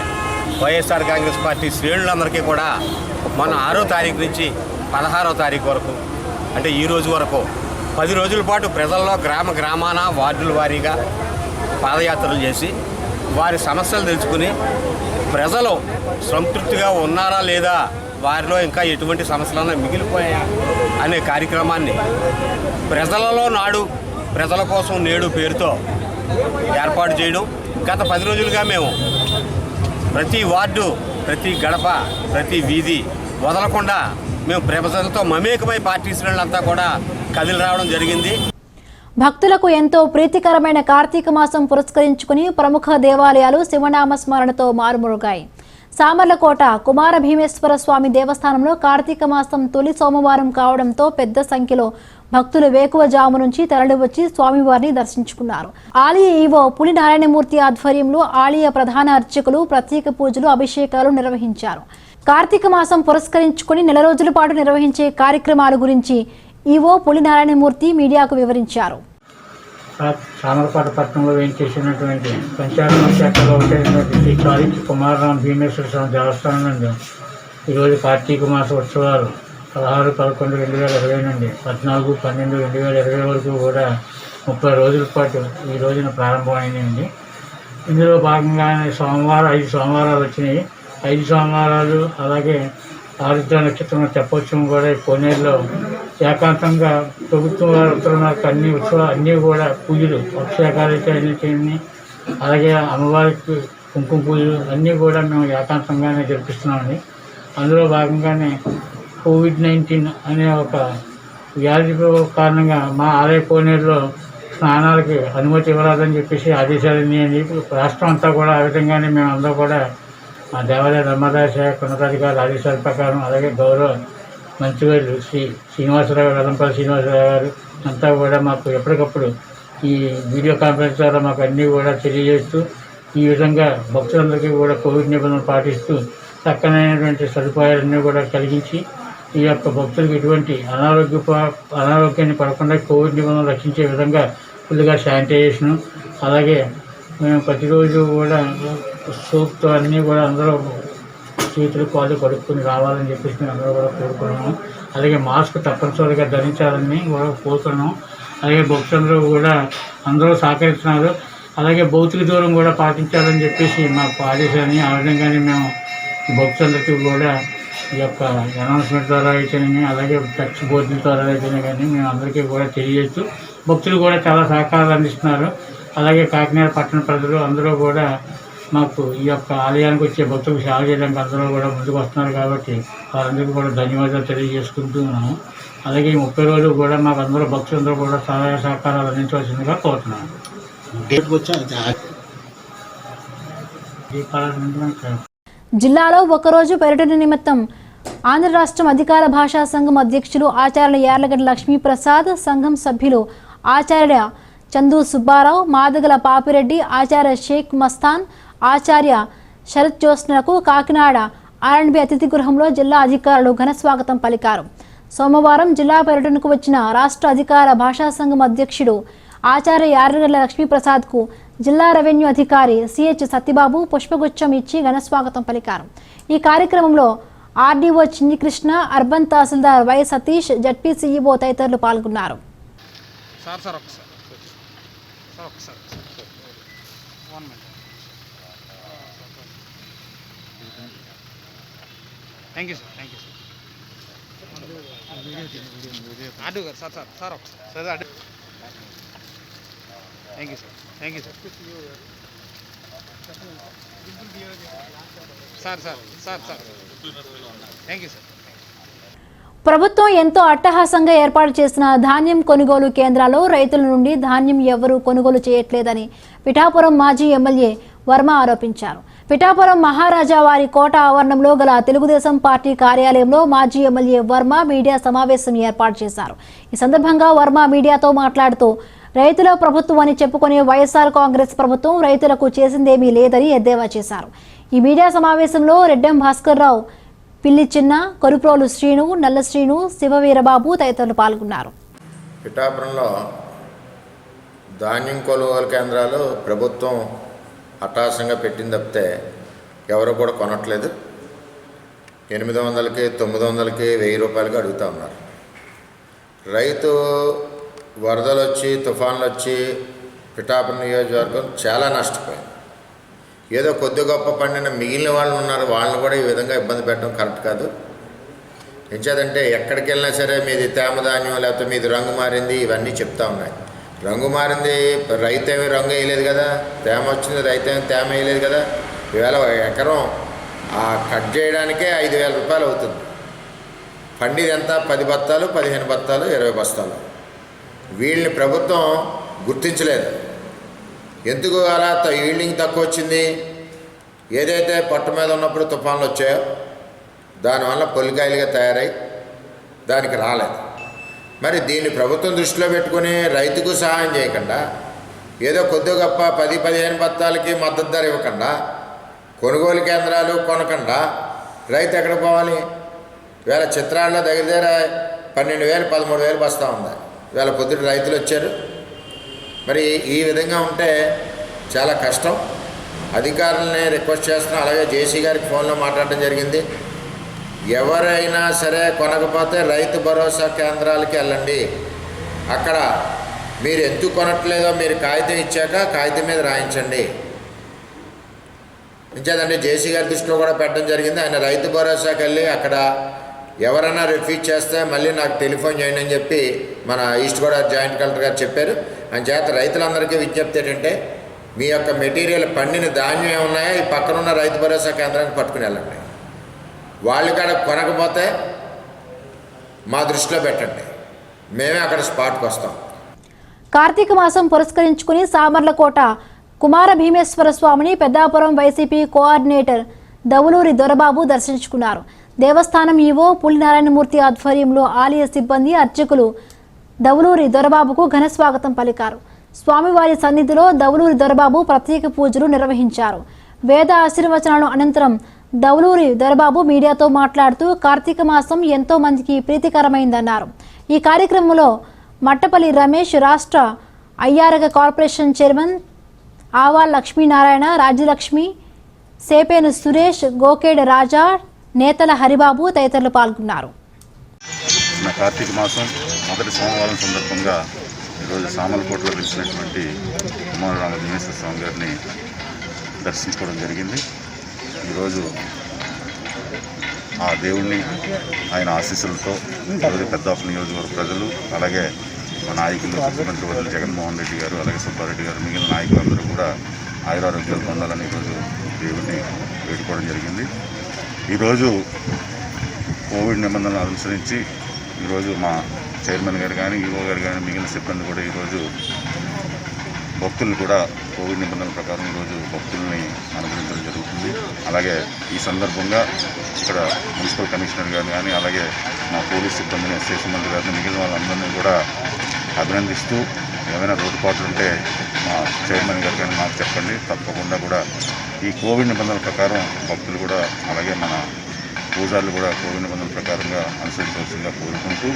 వైఎస్ఆర్ కాంగ్రెస్ పార్టీ శ్రేణులందరికీ కూడా మన 6వ తారీఖు నుంచి 16వ తారీఖు వరకు అంటే ఈ రోజు వరకు 10 రోజుల పాటు ప్రజల్లో గ్రామాన వార్డుల వారీగా పాదయాత్రలు చేసి వారి సమస్యలు తెలుసుకుని ప్రజలు సంతృప్తిగా ఉన్నారా లేదా, వారిలో ఇంకా ఎటువంటి సమస్యలన్నా మిగిలిపోయా అనే కార్యక్రమాన్ని ప్రజలలో నాడు ప్రజల కోసం నేడు పేరుతో ఏర్పాటు చేయడం. గత 10 రోజులుగా మేము ప్రతి వార్డు, ప్రతి గడప, ప్రతి వీధి వదలకుండా మేము ప్రజలతో మమేకమై పార్టీ శ్రేణులంతా కూడా కదిలి రావడం జరిగింది. భక్తులకు ఎంతో ప్రీతికరమైన కార్తీక మాసం పురస్కరించుకుని ప్రముఖ దేవాలయాలు శివనామ స్మరణతో మారుమరుగాయి. సామర్లకోట కుమార భీమేశ్వర స్వామి దేవస్థానంలో కార్తీక మాసం తొలి సోమవారం కావడంతో పెద్ద సంఖ్యలో భక్తులు వేకువజాము నుంచి తరలివచ్చి స్వామివారిని దర్శించుకున్నారు. ఆలయ ఈవో పులి నారాయణమూర్తి ఆధ్వర్యంలో ఆలయ ప్రధాన అర్చకులు ప్రత్యేక పూజలు, అభిషేకాలు నిర్వహించారు. కార్తీక మాసం పురస్కరించుకుని నెల రోజుల పాటు నిర్వహించే కార్యక్రమాల గురించి ఈవో పులి నారాయణమూర్తి మీడియాకు వివరించారు. సామర్లకోట పట్టణంలో వేయించేసినటువంటి పంచాయతీ శాఖలో ఉండేటువంటి శ్రీ కాళీ కుమారరామ భీమేశ్వర స్వామి దేవస్థానం నుండి ఈరోజు కార్తీక మాస ఉత్సవాలు 16/11/2020 నుండి 14/12/2020 వరకు కూడా 30 రోజుల పాటు ఈ రోజున ప్రారంభమైంది. ఇందులో భాగంగానే 5 సోమవారాలు వచ్చినాయి. 5 సోమవారాలు అలాగే ఆరుద్ర నక్షత్రం తెప్పోత్సవం కూడా కోనేరులో ఏకాంతంగా ప్రభుత్వం వారు ఉత్తరాలకు అన్ని ఉత్సవాలు అన్నీ కూడా పూజలు, అభిషేకాలు అన్ని, అలాగే అమ్మవారికి కుంకుమ పూజలు అన్నీ కూడా మేము ఏకాంతంగానే జరిపిస్తున్నామండి. అందులో భాగంగానే కోవిడ్-19 అనే ఒక వ్యాధి కారణంగా మా ఆలయ కోనేరులో స్నానాలకి అనుమతి ఇవ్వరాదని చెప్పేసి ఆదేశాలు ఉన్నాయండి. రాష్ట్రం అంతా కూడా ఆ విధంగానే మేము అందరూ కూడా మా దేవాలయ ధర్మాదాయ శాఖ ఉన్నతాధికారుల ఆదేశాల ప్రకారం, అలాగే గౌరవ మంత్రివర్యులు శ్రీ శ్రీనివాసరావు వెల్లంపల్లి శ్రీనివాసరావు గారు అంతా కూడా మాకు ఎప్పటికప్పుడు ఈ వీడియో కాన్ఫరెన్స్ ద్వారా మాకు అన్నీ కూడా తెలియజేస్తూ ఈ విధంగా భక్తులందరికీ కూడా కోవిడ్ నిబంధనలు పాటిస్తూ చక్కనైనటువంటి సదుపాయాలన్నీ కూడా కలిగించి ఈ యొక్క భక్తులకు ఎటువంటి అనారోగ్యాన్ని పడకుండా కోవిడ్ నిబంధనలు రక్షించే విధంగా ఫుల్గా శానిటైజేషను, అలాగే మేము ప్రతిరోజు కూడా సోప్తో అన్నీ కూడా అందరూ చేతులు కాళ్ళు కడుక్కొని రావాలని చెప్పేసి మేము అందరూ కూడా కోరుకున్నాము. అలాగే మాస్క్ తప్పనిసరిగా ధరించాలని కూడా కోరుకున్నాం. అలాగే భక్తులందరూ కూడా అందరూ సహకరిస్తున్నారు. అలాగే భౌతిక దూరం కూడా పాటించాలని చెప్పేసి మాకు ఆదేశాన్ని, ఆ విధంగానే మేము భక్తులందరికీ కూడా ఈ యొక్క అనౌన్స్మెంట్ ద్వారా అయితేనే, అలాగే ఫ్లెక్స్ బోర్డుల ద్వారా అయితేనే కానీ మేము అందరికీ కూడా తెలియజేస్తూ భక్తులు కూడా చాలా సహకారాలు అందిస్తున్నారు. అలాగే కాకినాడ పట్టణ ప్రజలు అందరూ కూడా మాకు ఈ యొక్క ఆలయానికి వచ్చే భక్తులకు సేవ చేయడానికి అందరూ కూడా ముందుకు వస్తున్నారు కాబట్టి వారందరికీ కూడా ధన్యవాదాలు తెలియజేసుకుంటున్నాము. అలాగే ఈ 30 రోజులు కూడా మాకు అందరూ భక్తులందరూ కూడా సహాయ సహకారాలు అందించవలసిందిగా కోరుతున్నాను. జిల్లాలో ఒకరోజు పర్యటన నిమిత్తం ఆంధ్ర రాష్ట్రం అధికార భాషా సంఘం అధ్యక్షులు ఆచార్య యార్లగడ్డ లక్ష్మీప్రసాద్, సంఘం సభ్యులు ఆచార్య చందు సుబ్బారావు, మాదగల పాపిరెడ్డి, ఆచార్య షేక్ మస్తాన్, ఆచార్య శరత్ జ్యోత్స్నకు కాకినాడ R&B అతిథి గృహంలో జిల్లా అధికారులు ఘన స్వాగతం పలికారు. సోమవారం జిల్లా పర్యటనకు వచ్చిన రాష్ట్ర అధికార భాషా సంఘం అధ్యక్షుడు ఆచార్య యార్లగడ్డ లక్ష్మీప్రసాద్కు జిల్లా రెవెన్యూ అధికారి CH సత్యబాబు పుష్పగుచ్చం ఇచ్చి ఘన స్వాగతం పలికారు. ఈ కార్యక్రమంలో RDO Chinnikrishna, urban tahsildar Y Satish, ZP CEO తదితరులు పాల్గొన్నారు. Thank you sir, thank you sir. అడ్డు గారు సార్ సార్ సార్ ఒకసారి సార్ అడ్డు. Thank you sir, thank you sir. Sir sir sir sir thank you sir. ప్రభుత్వం ఎంతో అట్టహాసంగా ఏర్పాటు చేసిన ధాన్యం కొనుగోలు కేంద్రాల్లో రైతుల నుండి ధాన్యం ఎవరూ కొనుగోలు చేయట్లేదని పిఠాపురం మాజీ ఎమ్మెల్యే వర్మ ఆరోపించారు. పిఠాపురం మహారాజా వారి కోట ఆవరణంలో గల తెలుగుదేశం పార్టీ కార్యాలయంలో మాజీ ఎమ్మెల్యే వర్మ మీడియా సమావేశం ఏర్పాటు చేశారు. ఈ సందర్భంగా వర్మ మీడియాతో మాట్లాడుతూ రైతుల ప్రభుత్వం అని చెప్పుకునే వైఎస్ఆర్ కాంగ్రెస్ ప్రభుత్వం రైతులకు చేసిందేమీ లేదని ఎద్దేవా చేశారు. ఈ మీడియా సమావేశంలో రెడ్డెం భాస్కర్ రావు, పిల్లి చిన్న, కొరుప్రోలు శ్రీను, నల్ల శ్రీను, శివవీరబాబు తదితరులు పాల్గొన్నారు. పిఠాపురంలో ధాన్యం కొనుగోలు కేంద్రాలు ప్రభుత్వం అట్టహాసంగా పెట్టింది తప్పితే ఎవరు కూడా కొనట్లేదు. 800కి 900కి 1000 రూపాయలకి అడుగుతూ ఉన్నారు. రైతు వరదలు వచ్చి తుఫాన్లు వచ్చి పిఠాపురం నియోజకవర్గం చాలా నష్టపోయింది. ఏదో కొద్ది గొప్ప పండిన మిగిలిన వాళ్ళు ఉన్నారు, వాళ్ళని కూడా ఈ విధంగా ఇబ్బంది పెట్టడం కరెక్ట్ కాదు. ఎంచేదంటే ఎక్కడికి వెళ్ళినా సరే మీది తేమ ధాన్యం లేకపోతే మీది రంగు మారింది ఇవన్నీ చెప్తా ఉన్నాయి. రంగు మారింది రైతు ఏమీ రంగు వేయలేదు కదా, తేమ వచ్చింది రైతు ఏమి తేమ వేయలేదు కదా. ఈవేళ ఎకరం కట్ చేయడానికే 5000 రూపాయలు అవుతుంది. పండిది ఎంత? 10 బత్తాలు, 15 బత్తాలు, 20 బస్తాలు. వీళ్ళని ప్రభుత్వం గుర్తించలేదు. ఎందుకు అలా ఈల్డింగ్ తక్కువ వచ్చింది? ఏదైతే పట్టు మీద ఉన్నప్పుడు తుఫాన్లు వచ్చాయో దానివల్ల పొల్లికాయలుగా తయారై దానికి రాలేదు. మరి దీన్ని ప్రభుత్వం దృష్టిలో పెట్టుకుని రైతుకు సహాయం చేయకుండా ఏదో కొద్ది గొప్ప 10-15 బత్తాలకి మద్దతు ధర ఇవ్వకుండా కొనుగోలు కేంద్రాలు కొనకుండా రైతు ఎక్కడ పోవాలి? వేళ చిత్రాల్లో దగ్గర 12,000-13,000 బస్తా ఉంది. వేళ పొద్దుట రైతులు వచ్చారు. మరి ఈ విధంగా ఉంటే చాలా కష్టం. అధికారులని రిక్వెస్ట్ చేస్తున్నాం. అలాగే జేసీ గారికి ఫోన్లో మాట్లాడడం జరిగింది. ఎవరైనా సరే కొనకపోతే రైతు భరోసా కేంద్రాలకి వెళ్ళండి. అక్కడ మీరు ఎందుకు కొనట్లేదో మీరు కాగితం ఇచ్చాక కాగితం మీద రాయించండి. ఇంకేదంటే జేసీ గారి దృష్టిలో కూడా పెట్టడం జరిగింది. ఆయన రైతు భరోసాకి వెళ్ళి అక్కడ ఎవరైనా రిఫ్యూజ్ చేస్తే మళ్ళీ నాకు టెలిఫోన్ చేయండి అని చెప్పి మన ఈస్ట్ గోదావరి జాయింట్ కలెక్టర్ గారు చెప్పారు. అంచేత రైతులందరికీ విజ్ఞప్తి ఏంటంటే మీ యొక్క మెటీరియల్ పండిన ధాన్యం ఏమున్నాయో ఈ పక్కనున్న రైతు భరోసా కేంద్రానికి పట్టుకుని వెళ్ళండి. వాళ్ళు కాడ కొనకపోతే మా దృష్టిలో పెట్టండి, మేమే అక్కడ స్పాట్కి వస్తాం. కార్తీక మాసం పురస్కరించుకుని సామర్లకోట కుమార భీమేశ్వర స్వామిని పెద్దాపురం వైసీపీ కోఆర్డినేటర్ దవులూరి దొరబాబు దర్శించుకున్నారు. దేవస్థానం ఈవో పులినారాయణమూర్తి ఆధ్వర్యంలో ఆలయ సిబ్బంది అర్చకులు దవులూరి దొరబాబుకు ఘన స్వాగతం పలికారు. స్వామివారి సన్నిధిలో దవులూరి దొరబాబు ప్రత్యేక పూజలు నిర్వహించారు. వేద ఆశీర్వచనాలు అనంతరం దవులూరి దొరబాబు మీడియాతో మాట్లాడుతూ కార్తీక మాసం ఎంతో మందికి ప్రీతికరమైందన్నారు. ఈ కార్యక్రమంలో మట్టపల్లి రమేష్, రాష్ట్ర అయ్యారగ కార్పొరేషన్ చైర్మన్ ఆవా లక్ష్మీనారాయణ, రాజ్యలక్ష్మి, సేపేను సురేష్, గోకేడ్ రాజా, నేతల హరిబాబు తదితరులు పాల్గొన్నారు. కార్తీక మాసం మొదటి సోమవారం సందర్భంగా ఈరోజు సామర్లకోటలో వెలిసినటువంటి కుమార భీమేశ్వర స్వామి గారిని దర్శించుకోవడం జరిగింది. ఈరోజు ఆ దేవుణ్ణి ఆయన ఆశీస్సులతో ఈరోజు పెద్దాపురం నియోజకవర్గ ప్రజలు, అలాగే మా నాయకులు ముఖ్యమంత్రి వర్యులు జగన్మోహన్ రెడ్డి గారు, అలాగే సుబ్బారెడ్డి గారు, మిగిలిన నాయకులందరూ కూడా ఆయురారోగ్యాలు పొందాలని ఈరోజు దేవుణ్ణి వేడుకోవడం జరిగింది. ఈరోజు కోవిడ్ నిబంధనలు అనుసరించి ఈరోజు మా చైర్మన్ గారు కానీ, ఈవో గారు కానీ, మిగిలిన సిబ్బంది కూడా ఈరోజు భక్తులను కూడా కోవిడ్ నిబంధనల ప్రకారం ఈరోజు భక్తుల్ని అనుమతించడం జరుగుతుంది. అలాగే ఈ సందర్భంగా ఇక్కడ మున్సిపల్ కమిషనర్ గారు కానీ, అలాగే మా పోలీస్ సిబ్బందిని, ఎస్ఐ సిబ్బంది గారిని, మిగిలిన వాళ్ళందరినీ కూడా అభినందిస్తూ ఏమైనా లోటుపాట్లు ఉంటే మా చైర్మన్ గారు కానీ మాకు చెప్పండి. తప్పకుండా కూడా ఈ కోవిడ్ నిబంధనల ప్రకారం భక్తులు కూడా, అలాగే మన పూజారులు కూడా కోవిడ్ నిబంధనల ప్రకారంగా అనుసరించవలసిందిగా కోరుకుంటూ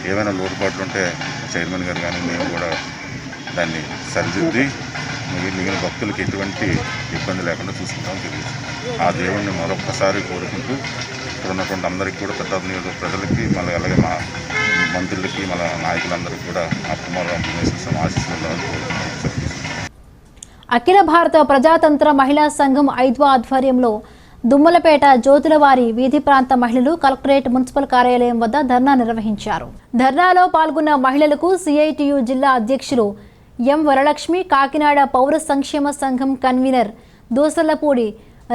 ఏమైనా లోటుపాట్లు ఉంటే చైర్మన్ గారు కానీ మేము కూడా దాన్ని సరిదిద్ది మిగిలిన భక్తులకు ఎటువంటి ఇబ్బంది లేకుండా చూసుకుంటామని తెలియజేస్తున్నాం. ఆ దేవుడిని మరొక్కసారి కోరుకుంటూ ఇక్కడ ఉన్నటువంటి అందరికీ కూడా పెద్దాపురం నియోజకవర్గ ప్రజలకి, మళ్ళీ అలాగే మా మంత్రులకి, మన నాయకులందరికీ కూడా ఆ కుమార భీమేశ్వర స్వామి ఆశీస్సులు కోరుకుంటూ. అఖిల భారత ప్రజాతంత్ర మహిళా సంఘం 5వ ఆధ్వర్యంలో దుమ్మలపేట జ్యోతులవారి వీధి ప్రాంత మహిళలు కలెక్టరేట్ మున్సిపల్ కార్యాలయం వద్ద ధర్నా నిర్వహించారు. ధర్నాలో పాల్గొన్న మహిళలకు సిఐటియు జిల్లా అధ్యక్షులు ఎం వరలక్ష్మి, కాకినాడ పౌర సంక్షేమ సంఘం కన్వీనర్ దూసలపూడి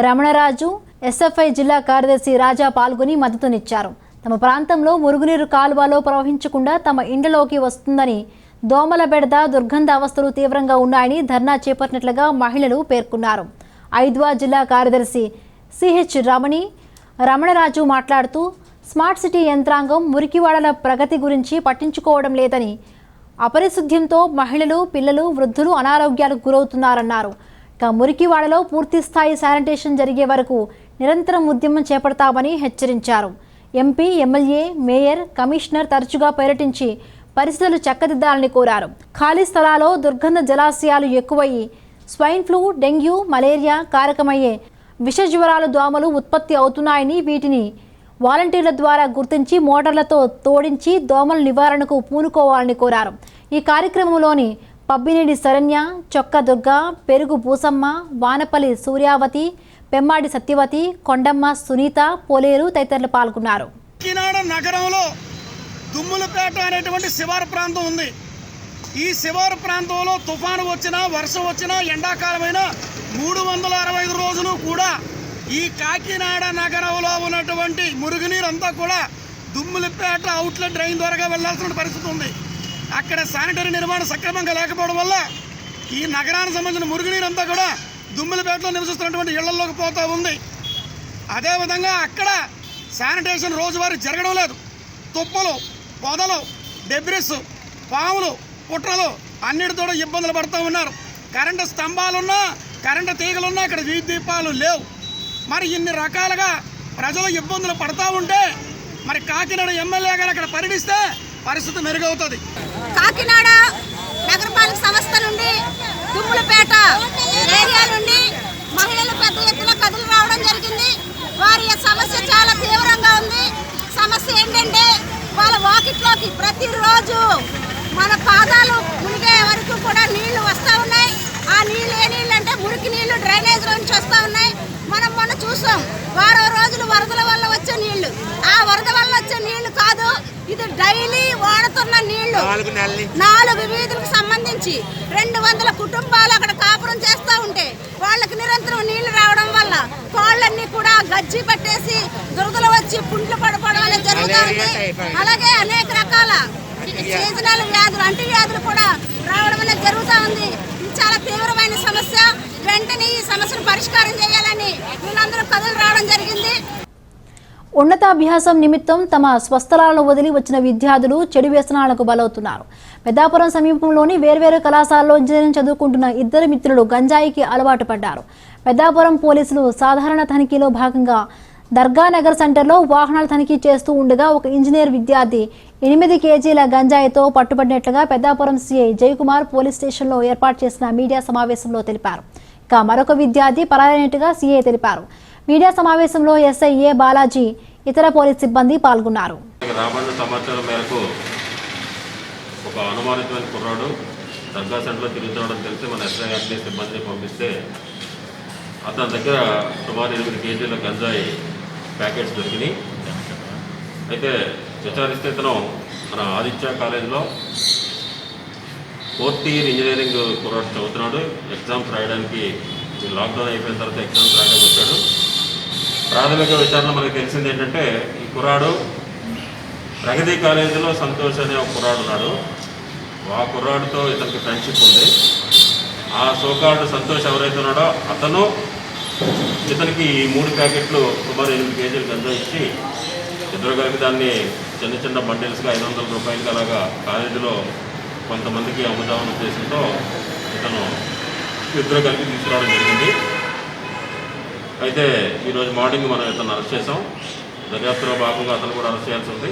రమణరాజు, ఎస్ఎఫ్ఐ జిల్లా కార్యదర్శి రాజా పాల్గొని మద్దతునిచ్చారు. తమ ప్రాంతంలో మురుగునీరు కాలువలో ప్రవహించకుండా తమ ఇండ్లలోకి వస్తుందని, దోమల బెడద, దుర్గంధ అవస్థలు తీవ్రంగా ఉన్నాయని ధర్నా చేపట్టినట్లుగా మహిళలు పేర్కొన్నారు. 5వ జిల్లా కార్యదర్శి సిహెచ్ రమణరాజు మాట్లాడుతూ స్మార్ట్ సిటీ యంత్రాంగం మురికివాడల ప్రగతి గురించి పట్టించుకోవడం లేదని, అపరిశుద్ధ్యంతో మహిళలు, పిల్లలు, వృద్ధులు అనారోగ్యాలకు గురవుతున్నారన్నారు. ఇక మురికివాడలో పూర్తి స్థాయి శానిటేషన్ జరిగే వరకు నిరంతరం ఉద్యమం చేపడతామని హెచ్చరించారు. ఎంపీ, ఎమ్మెల్యే, మేయర్, కమిషనర్ తరచుగా పర్యటించి పరిస్థితులు చక్కదిద్దాలని కోరారు. ఖాళీ స్థలాల్లో దుర్గంధ జలాశయాలు ఎక్కువయ్యి స్వైన్ ఫ్లూ, డెంగ్యూ, మలేరియా కారకమయ్యే విష జ్వరాలు, దోమలు ఉత్పత్తి అవుతున్నాయని, వీటిని వాలంటీర్ల ద్వారా గుర్తించి మోటార్లతో తోడించి దోమల నివారణకు పూనుకోవాలని కోరారు. ఈ కార్యక్రమంలోని పబ్బినేడి శరణ్య, చొక్క దుర్గ, పెరుగు పూసమ్మ, వానపల్లి సూర్యావతి, పెమ్మాడి సత్యవతి, కొండమ్మ సునీత, పోలేరు తదితరులు పాల్గొన్నారు. కాకినాడ నగరంలో దుమ్ములపేట అనేటువంటి శివారు ప్రాంతం ఉంది. ఈ శివారు ప్రాంతంలో తుఫాను వచ్చినా, వర్షం వచ్చినా, ఎండాకాలమైన 365 రోజులు కూడా ఈ కాకినాడ నగరంలో ఉన్నటువంటి మురుగునీరు అంతా కూడా దుమ్ములపేట అవుట్లెట్ డ్రైన్ ద్వారా వెళ్లాల్సిన పరిస్థితి ఉంది. అక్కడ శానిటరీ నిర్మాణం సక్రమంగా లేకపోవడం వల్ల ఈ నగరానికి సంబంధించిన మురుగునీరు అంతా కూడా దుమ్ములపేటలో నివసిస్తున్నటువంటి ఇళ్లలోకి పోతూ ఉంది. అదేవిధంగా అక్కడ శానిటేషన్ రోజువారీ జరగడం లేదు. తుప్పలు, పొదలు, డెబ్రిస్, పాములు, పుట్రలు అన్నిటితో ఇబ్బందులు పడుతూ ఉన్నారు. కరెంటు స్తంభాలున్నా, కరెంటు తీగలున్నా ఇక్కడ వీధి దీపాలు లేవు. మరి ఇన్ని రకాలుగా ప్రజలు ఇబ్బందులు పడుతూ ఉంటే మరి కాకినాడ ఎమ్మెల్యే గారు అక్కడ పర్యటిస్తే పరిస్థితి మెరుగవుతుంది. కాకినాడ నగరపాలక సంస్థ నుండి దుమ్ములపేట ఏరియా నుండి మహిళలు పెద్ద ఎత్తున కదులు రావడం జరిగింది. వారి సమస్య చాలా తీవ్రంగా ఉంది. సమస్య ఏంటంటే వాళ్ళ వాకిట్లోకి ప్రతిరోజు మన పాదాలు మునిగే వరకు కూడా నీళ్లు వస్తూ ఉన్నాయి. ఆ నీళ్ళు ఏ నీళ్ళు అంటే మురికి నీళ్లు డ్రైనేజ్ నుంచి వస్తూ ఉన్నాయి. మనం మొన్న చూసాం, వారం రోజులు వరదల వల్ల వచ్చే నీళ్లు. ఆ వరద వల్ల వచ్చే నీళ్లు కాదు, ఇది డైలీ వాడుతున్న నీళ్లు. 4 వీధులకు సంబంధించి 200 కుటుంబాలు అక్కడ కాపురం చేస్తూ ఉంటే వాళ్ళకి నిరంతరం నీళ్లు రావడం వల్ల కోళ్ళన్నీ కూడా గజ్జి పట్టేసి దురదలు వచ్చి పుండ్లు పడిపోవడం అనేది జరుగుతూ ఉంది. అలాగే అనేక రకాల సీజనల్ వ్యాధులు, అంటు వ్యాధులు కూడా రావడం అనేది జరుగుతూ ఉంది. ఇది చాలా తీవ్రమైన సమస్య. వెంటనే ఈ సమస్యను పరిష్కారం చేయాలని వీళ్ళందరూ కథలు రావడం జరిగింది. ఉన్నతాభ్యాసం నిమిత్తం తమ స్వస్థలాలను వదిలి వచ్చిన విద్యార్థులు చెడు వ్యసనాలకు బలవుతున్నారు. పెద్దాపురం సమీపంలోని వేర్వేరు కళాశాలలో ఇంజనీరింగ్ చదువుకుంటున్న 2 మిత్రులు గంజాయికి అలవాటు పడ్డారు. పెద్దాపురం పోలీసులు సాధారణ తనిఖీలో భాగంగా దర్గానగర్ సెంటర్లో వాహనాలు తనిఖీ చేస్తూ ఉండగా ఒక ఇంజనీర్ విద్యార్థి 8 కేజీల గంజాయితో పట్టుబడినట్లుగా పెద్దాపురం సిఐ జయకుమార్ పోలీస్ స్టేషన్లో ఏర్పాటు చేసిన మీడియా సమావేశంలో తెలిపారు. ఇక మరొక విద్యార్థి పరారైనట్టుగా సిఐ తెలిపారు. మీడియా సమావేశంలో ఎస్ఐ ఏ బాలాజీ, ఇతర పోలీస్ సిబ్బంది పాల్గొన్నారు. రాబడిన సమాచారం మేరకు ఒక అనుమానితమైన కుర్రాడు దర్గా సెంటర్లో తిరుగుతుండడం తెలిసి మన ఎస్ఐ అగ్ని సిబ్బందిని పంపిస్తే అతని దగ్గర సుమారు 8 కేజీల గంజాయి ప్యాకెట్స్ దొరికినాయి. అయితే విచారిస్తే ఇతను మన ఆదిత్య కాలేజీలో 4th ఇయర్ ఇంజనీరింగ్ కుర్రాడు చదువుతున్నాడు. ఎగ్జామ్స్ రాయడానికి లాక్డౌన్ అయిపోయిన తర్వాత ఎగ్జామ్స్ రాయడానికి వచ్చాడు. ప్రాథమిక విచారణ మనకు తెలిసింది ఏంటంటే ఈ కుర్రాడు ప్రగతి కాలేజీలో సంతోష్ అనే ఒక కుర్రాడు ఉన్నాడు. ఆ కుర్రాడితో ఇతనికి ఫ్రెండ్షిప్ ఉంది. ఆ సోకాల్డ్ సంతోష్ ఎవరైతే ఉన్నాడో అతను ఇతనికి ఈ 3 ప్యాకెట్లు సుమారు 8 కేజీలు గంజా ఇచ్చి ఇద్దరు కలిపి దాన్ని చిన్న చిన్న బండిల్స్గా 500 రూపాయలకి అలాగా కాలేజీలో కొంతమందికి అమ్ముదామని ఉద్దేశంతో ఇతను ఇద్దరు కలిపి తీసుకురావడం జరిగింది. అయితే ఈరోజు మార్నింగ్ మనం ఇతను అరెస్ట్ చేసాం. దర్యాప్తులో భాగంగా అతను కూడా అరెస్ట్ చేయాల్సి ఉంది.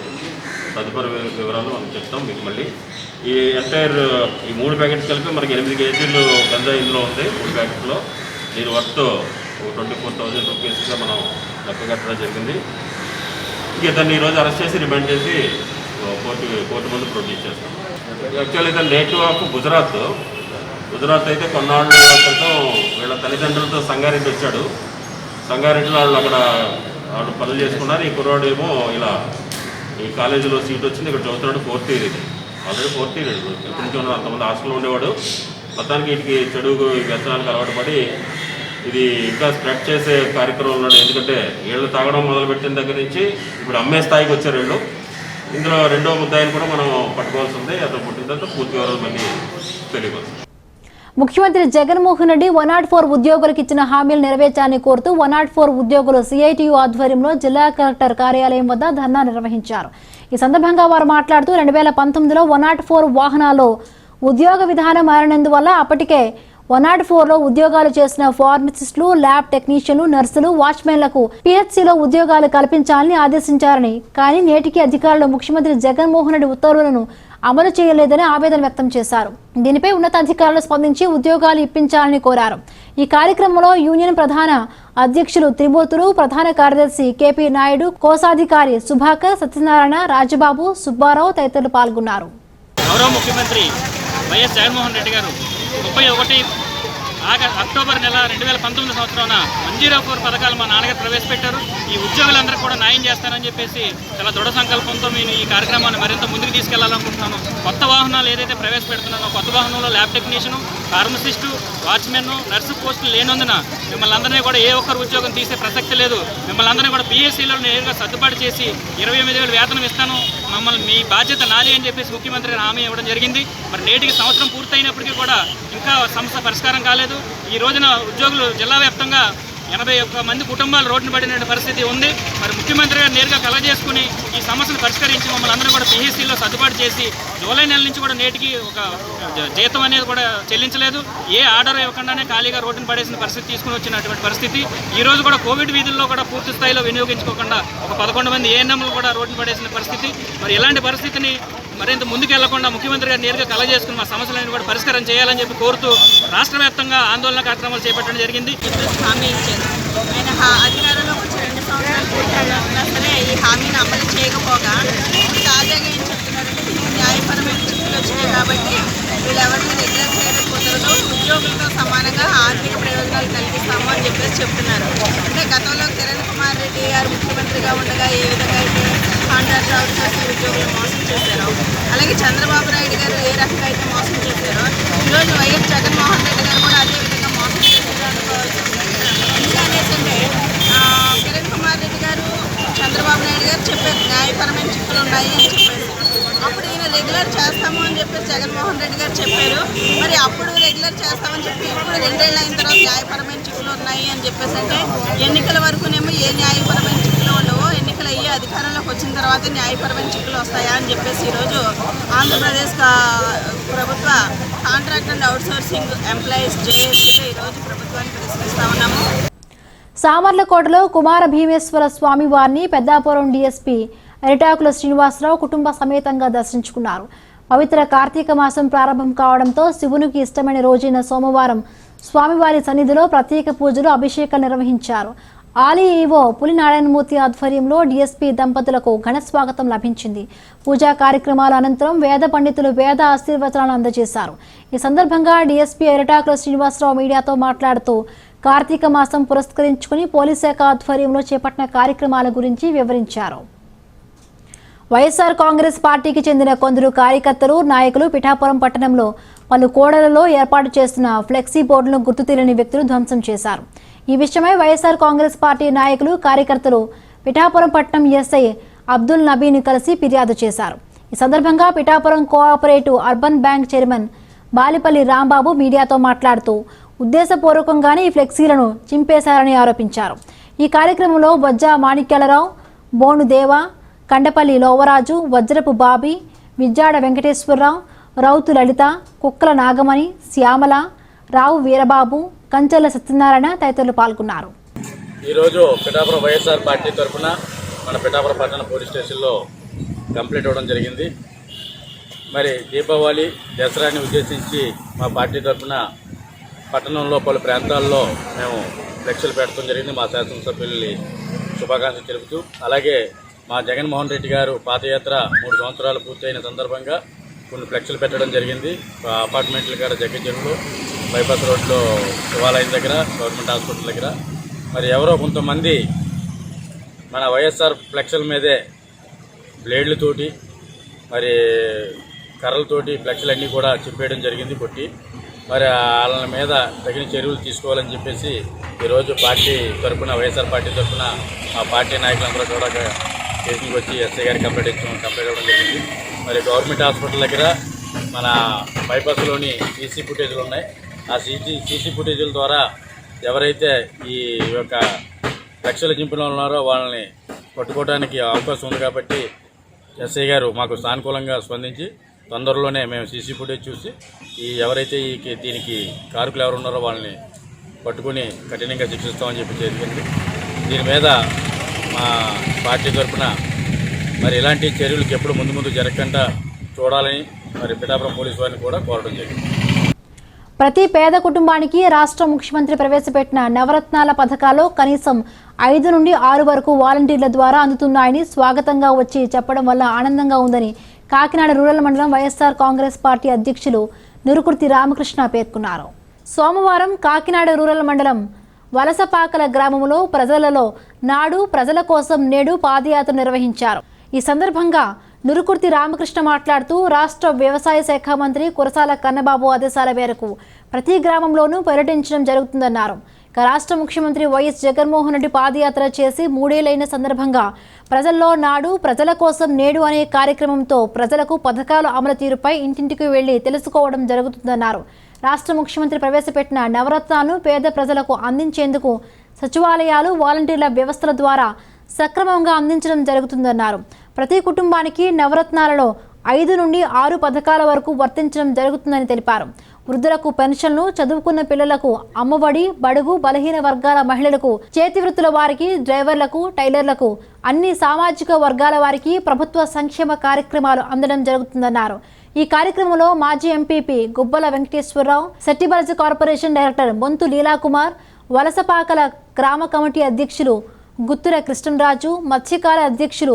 తదుపరి వివరాలు మనం చెప్తాం మీకు. మళ్ళీ ఈ ఎంటైర్ ఈ 3 ప్యాకెట్స్ కలిపి మనకి 8 కేజీలు గంజా ఇందులో ఉంది. 3 ప్యాకెట్లో దీని వర్త్ 24,000 రూపీస్గా మనం లెక్క కట్టడం జరిగింది. ఇతన్ని ఈరోజు అరెస్ట్ చేసి రిమాండ్ చేసి కోర్టు ముందు ప్రొడ్యూస్ చేస్తాం. యాక్చువల్లీ ఇతను నేటివ్ ఆఫ్ గుజరాత్. గుజరాత్ అయితే కొన్నాళ్ళు క్రితం వీళ్ళ తల్లిదండ్రులతో సంగారెడ్డి వచ్చాడు. సంగారెడ్డిలో వాళ్ళు అక్కడ వాళ్ళు పనులు చేసుకున్నారు. ఈ కుర్రాడు ఏమో ఇలా ఈ కాలేజీలో సీట్ వచ్చింది, ఇక్కడ చదువుతున్నాడు. 4th ఇయర్ ఇది, ఆల్రెడీ 4th ఇయర్. ఎప్పటి నుంచి ఉన్నాడు, అంతమంది హాస్టల్లో ఉండేవాడు. మొత్తానికి వీటికి చెడు వ్యసనానికి అలవాటు పడి ఇది ఇంకా స్ప్రెడ్ చేసే కార్యక్రమం ఉన్నాడు. ఎందుకంటే వీళ్ళు తాగడం మొదలుపెట్టిన దగ్గర నుంచి ఇప్పుడు అమ్మే స్థాయికి వచ్చారు వీళ్ళు. ఇందులో రెండో ముద్దాయిని కూడా మనం పట్టుకోవాల్సి ఉంది. అతను పుట్టిన తర్వాత పూర్తి వివరాలు మళ్ళీ తెలియవచ్చు. ముఖ్యమంత్రి జగన్మోహన్ రెడ్డి 104 ఉద్యోగులకు ఇచ్చిన హామీలు నెరవేర్చాలని కోరుతూ 104 ఉద్యోగులు సిఐటియు ఆధ్వర్యంలో జిల్లా కలెక్టర్ కార్యాలయం వద్ద ధర్నా నిర్వహించారు. ఈ సందర్భంగా వారు మాట్లాడుతూ 2019లో 104 వాహనాల్లో ఉద్యోగ విధానం మారినందువల్ల అప్పటికే 104లో ఉద్యోగాలు చేసిన ఫార్మసిస్టులు, ల్యాబ్ టెక్నీషియన్లు, నర్సులు, వాచ్మెన్లకు పిహెచ్సిలో ఉద్యోగాలు కల్పించాలని ఆదేశించారని, కానీ నేటికి అధికారులు ముఖ్యమంత్రి జగన్మోహన్ రెడ్డి ఉత్తర్వులను అమలు చేయలేదని ఆవేదన వ్యక్తం చేశారు. దీనిపై ఉన్నతాధికారులు స్పందించి ఉద్యోగాలు ఇప్పించాలని కోరారు. ఈ కార్యక్రమంలో యూనియన్ ప్రధాన అధ్యక్షులు త్రిమూర్తులు, ప్రధాన కార్యదర్శి కేపీ నాయుడు, కోశాధికారి సుభాకర్, సత్యనారాయణ, రాజబాబు, సుబ్బారావు తదితరులు పాల్గొన్నారు. గౌరవ ముఖ్యమంత్రి వైఎస్ జగన్మోహన్ రెడ్డి గారు 31 అక్టోబర్ నెల 2019 సంవత్సరాన 104 పథకాలు మా నాన్నగారు ప్రవేశపెట్టారు. ఈ ఉద్యోగులందరూ కూడా న్యాయం చేస్తారని చెప్పేసి చాలా దృఢ సంకల్పంతో నేను ఈ కార్యక్రమాన్ని మరింత ముందుకు తీసుకెళ్లాలనుకుంటున్నాను. కొత్త వాహనాలు ఏదైతే ప్రవేశపెడుతున్నానో కొత్త వాహనంలో lab technician, pharmacist, watchmen, nurse పోస్టులు లేనందున మిమ్మల్ని అందరినీ కూడా ఏ ఒక్కరు ఉద్యోగం తీసే ప్రసక్తి లేదు. మిమ్మల్ని అందరినీ కూడా పిఎస్సీలో నేరుగా సర్దుబాటు చేసి 28,000 వేతనం ఇస్తాను, మమ్మల్ని మీ బాధ్యత నాది అని చెప్పేసి ముఖ్యమంత్రి హామీ ఇవ్వడం జరిగింది. మరి నేటికి సంవత్సరం పూర్తయినప్పటికీ కూడా ఇంకా సమస్య పరిష్కారం కాలేదు. ఈ రోజున ఉద్యోగులు జిల్లా వ్యాప్తంగా 81 మంది కుటుంబాలు రోడ్డున పడిన పరిస్థితి ఉంది. మరి ముఖ్యమంత్రి గారు నేరుగా కలగజేసుకుని ఈ సమస్యను పరిష్కరించి మమ్మల్ని అందరూ కూడా పిహెచ్సిలో సర్దుబాటు చేసి జూలై నెల నుంచి కూడా నేటికి ఒక జీతం అనేది కూడా చెల్లించలేదు. ఏ ఆర్డర్ ఇవ్వకుండానే ఖాళీగా రోడ్డున పడేసిన పరిస్థితి తీసుకుని వచ్చినటువంటి పరిస్థితి. ఈ రోజు కూడా కోవిడ్ వీధుల్లో కూడా పూర్తి స్థాయిలో వినియోగించుకోకుండా ఒక 11 మంది ఏఎన్ఎంలు కూడా రోడ్డున పడేసిన పరిస్థితి. మరి ఇలాంటి పరిస్థితిని మరింత ముందుకు వెళ్లకుండా ముఖ్యమంత్రి గారు నేరుగా కలగజేసుకుని మా సమస్యలను కూడా పరిష్కారం చేయాలని చెప్పి కోరుతూ రాష్ట్ర వ్యాప్తంగా ఆందోళన కార్యక్రమాలు చేపట్టడం జరిగింది. హామీ ఇచ్చారు. ఆయన అధికారంలోకి వచ్చి 2 సంవత్సరాలు పూర్తయినా సరే ఈ హామీని అమలు చేయకపోగా తాజాగా ఏం చెప్తున్నారంటే దీనికి న్యాయపరమైన చిక్కులు వచ్చినాయి కాబట్టి వీళ్ళెవరిని రెగ్యులర్ చేయడం కుదరదు, ఉద్యోగులతో సమానంగా ఆర్థిక ప్రయోజనాలు కల్పిస్తాము అని చెప్పేసి చెప్తున్నారు. అంటే గతంలో కిరణ్ కుమార్ రెడ్డి గారు ముఖ్యమంత్రిగా ఉండగా ఏ విధంగా అయితే కాంట్రాక్టర్ అవుట్సోర్సింగ్ ఉద్యోగులు మోసం చేశారో, అలాగే చంద్రబాబు నాయుడు గారు ఏ రకంగా అయితే మోసం చేశారో ఈరోజు వైఎస్ జగన్మోహన్ రెడ్డి గారు కూడా అదే విధంగా మోసం చేశారు అనుకోవచ్చు. ఎందుకంటే కిరణ్ కుమార్ రెడ్డి గారు, చంద్రబాబు నాయుడు గారు చెప్పారు న్యాయపరమైన చిక్కులు ఉన్నాయి అని చెప్పేసి. అప్పుడు ఈయన రెగ్యులర్ చేస్తాము అని చెప్పేసి జగన్మోహన్ రెడ్డి గారు చెప్పారు. మరి అప్పుడు రెగ్యులర్ చేస్తామని చెప్పి ఇప్పుడు 2 ఏళ్ళు అయిన తర్వాత న్యాయపరమైన చిక్కులు ఉన్నాయి అని చెప్పేసి అంటే ఎన్నికల వరకునేమో ఏ న్యాయపరమైన చిక్కులు ఉండవో, ఎన్నికలు అయ్యి అధికారంలోకి వచ్చిన తర్వాత న్యాయపరమైన చిక్కులు వస్తాయా అని చెప్పేసి ఈరోజు ఆంధ్రప్రదేశ్ ప్రభుత్వ కాంట్రాక్ట్ అండ్ అవుట్సోర్సింగ్ ఎంప్లాయీస్ జేఏసీగా ఈరోజు ప్రభుత్వాన్ని ప్రశ్నిస్తా ఉన్నాము. సామర్లకోటలో కుమార భీమేశ్వర స్వామి వారిని పెద్దాపురం డీఎస్పీ అరిటాకుల శ్రీనివాసరావు కుటుంబ సమేతంగా దర్శించుకున్నారు. పవిత్ర కార్తీక మాసం ప్రారంభం కావడంతో శివునికి ఇష్టమైన రోజైన సోమవారం స్వామివారి సన్నిధిలో ప్రత్యేక పూజలు, అభిషేకాలు నిర్వహించారు. ఆలీ ఈవో పులి నారాయణమూర్తి ఆధ్వర్యంలో డీఎస్పీ దంపతులకు ఘన స్వాగతం లభించింది. పూజా కార్యక్రమాల అనంతరం వేద పండితులు వేద ఆశీర్వచనాలను అందజేశారు. ఈ సందర్భంగా డీఎస్పీ అరిటాకుల శ్రీనివాసరావు మీడియాతో మాట్లాడుతూ కార్తీక మాసం పురస్కరించుకుని పోలీస్ శాఖ ఆధ్వర్యంలో చేపట్టిన కార్యక్రమాల గురించి వివరించారు. వైఎస్ఆర్ కాంగ్రెస్ పార్టీకి చెందిన కొందరు కార్యకర్తలు, నాయకులు పిఠాపురం పట్టణంలో పలు కోడలలో ఏర్పాటు చేస్తున్న ఫ్లెక్సీ బోర్డులను గుర్తు తెలియని వ్యక్తులు ధ్వంసం చేశారు. ఈ విషయమై వైఎస్ఆర్ కాంగ్రెస్ పార్టీ నాయకులు, కార్యకర్తలు పిఠాపురం పట్టణం ఎస్ఐ అబ్దుల్ నబీని కలిసి ఫిర్యాదు చేశారు. ఈ సందర్భంగా Pithapuram cooperative urban bank chairman Balipalli Rambabu మీడియాతో మాట్లాడుతూ ఉద్దేశపూర్వకంగానే ఈ ఫ్లెక్సీలను చింపేశారని ఆరోపించారు. ఈ కార్యక్రమంలో బొజ్జ మాణిక్యాలరావు, బోను దేవ, కండపల్లి లోవరాజు, వజ్రపు బాబీ, విజ్జాడ వెంకటేశ్వరరావు, రౌతు లలిత, కుక్కల నాగమణి, శ్యామల, రావు వీరబాబు, కంచెల సత్యనారాయణ తదితరులు పాల్గొన్నారు. ఈరోజు పిఠాపురం వైఎస్ఆర్ పార్టీ తరఫున మన పిఠాపురం పట్టణ పోలీస్ స్టేషన్లో కంప్లీట్ అవ్వడం జరిగింది. మరి దీపావళి, దసరాని ఉద్దేశించి మా పార్టీ తరఫున పట్టణంలో పలు ప్రాంతాల్లో మేము ఫ్లెక్సీలు పెట్టడం జరిగింది. మా శాసనసభ్యుల్ని శుభాకాంక్షలు తెలుపుతూ, అలాగే మా జగన్మోహన్ రెడ్డి గారు పాదయాత్ర 3 సంవత్సరాలు పూర్తయిన సందర్భంగా కొన్ని ఫ్లెక్స్లు పెట్టడం జరిగింది. అపార్ట్మెంట్ల కాడ జగ్గజనులు, బైపాస్ రోడ్లో శివాలయం దగ్గర, గవర్నమెంట్ హాస్పిటల్ దగ్గర. మరి ఎవరో కొంతమంది మన వైఎస్ఆర్ ఫ్లెక్స్ల మీదే బ్లేడ్లతోటి మరి కర్రలతోటి ఫ్లెక్స్లన్నీ కూడా చింపేయడం జరిగింది కొట్టి. మరి వాళ్ళ మీద తగిన చర్యలు తీసుకోవాలని చెప్పేసి ఈరోజు పార్టీ తరఫున, వైఎస్ఆర్ పార్టీ తరఫున ఆ పార్టీ నాయకులందరూ కూడా స్టేషన్కి వచ్చి ఎస్ఐ గారికి కంప్లైంట్ ఇవ్వడం జరిగింది. మరి గవర్నమెంట్ హాస్పిటల్ దగ్గర మన బైపాస్లోని సీసీ ఫుటేజ్లు ఉన్నాయి. ఆ సీసీ ఫుటేజ్ల ద్వారా ఎవరైతే ఈ యొక్క ఫ్లెక్స్ల చింపిన ఉన్నారో వాళ్ళని పట్టుకోవడానికి అవకాశం ఉంది. కాబట్టి ఎస్ఐ గారు మాకు సానుకూలంగా స్పందించి తొందరలోనే మేము సీసీ ఫుటేజ్ చూసి ఎవరైతే దీనికి కారకులు ఎవరు ఉన్నారో వాళ్ళని పట్టుకుని కఠినంగా శిక్షిస్తామని చెప్పి జరిగింది. దీని మీద మా పార్టీ తరఫున మరి ఇలాంటి చర్యలకు ఎప్పుడు ముందు జరగకుండా చూడాలని మరి పిఠాపురం పోలీసు వారిని కూడా కోరడం జరిగింది. ప్రతి పేద కుటుంబానికి రాష్ట్ర ముఖ్యమంత్రి ప్రవేశపెట్టిన నవరత్నాల పథకాలు కనీసం 5 నుండి 6 వరకు వాలంటీర్ల ద్వారా అందుతున్నాయని స్వాగతంగా వచ్చి చెప్పడం వల్ల ఆనందంగా ఉందని కాకినాడ రూరల్ మండలం వైఎస్ఆర్ కాంగ్రెస్ పార్టీ అధ్యక్షులు నురుకుర్తి రామకృష్ణ పేర్కొన్నారు. సోమవారం కాకినాడ రూరల్ మండలం వలసపాకల గ్రామంలో ప్రజలలో నాడు ప్రజల కోసం నేడు పాదయాత్ర నిర్వహించారు. ఈ సందర్భంగా నురుకుర్తి రామకృష్ణ మాట్లాడుతూ రాష్ట్ర వ్యవసాయ శాఖ మంత్రి కురసాల కన్నబాబు ఆదేశాల మేరకు ప్రతి గ్రామంలోనూ పర్యటించడం జరుగుతుందన్నారు. రాష్ట్ర ముఖ్యమంత్రి వైఎస్ జగన్మోహన్ రెడ్డి పాదయాత్ర చేసి 3 ఏళ్లైన సందర్భంగా ప్రజల్లో నాడు ప్రజల కోసం నేడు అనే కార్యక్రమంతో ప్రజలకు పథకాల అమలు తీరుపై ఇంటింటికి వెళ్లి తెలుసుకోవడం జరుగుతుందన్నారు. రాష్ట్ర ముఖ్యమంత్రి ప్రవేశపెట్టిన నవరత్నాలను పేద ప్రజలకు అందించేందుకు సచివాలయాలు, వాలంటీర్ల వ్యవస్థల ద్వారా సక్రమంగా అందించడం జరుగుతుందన్నారు. ప్రతి కుటుంబానికి నవరత్నాలలో 5 నుండి 6 పథకాల వరకు వర్తించడం జరుగుతుందని తెలిపారు. వృద్ధులకు పెన్షన్లు, చదువుకున్న పిల్లలకు అమ్మఒడి, బడుగు బలహీన వర్గాల మహిళలకు, చేతి వృత్తుల వారికి, డ్రైవర్లకు, టైలర్లకు, అన్ని సామాజిక వర్గాల వారికి ప్రభుత్వ సంక్షేమ కార్యక్రమాలు అందడం జరుగుతుందన్నారు. ఈ కార్యక్రమంలో మాజీ ఎంపీపీ గుబ్బల వెంకటేశ్వరరావు, సెట్టిబలజ కార్పొరేషన్ డైరెక్టర్ బొంతు లీలాకుమార్, వలసపాకల గ్రామ కమిటీ అధ్యక్షులు గుత్తుర కృష్ణరాజు, మత్స్యకార అధ్యక్షులు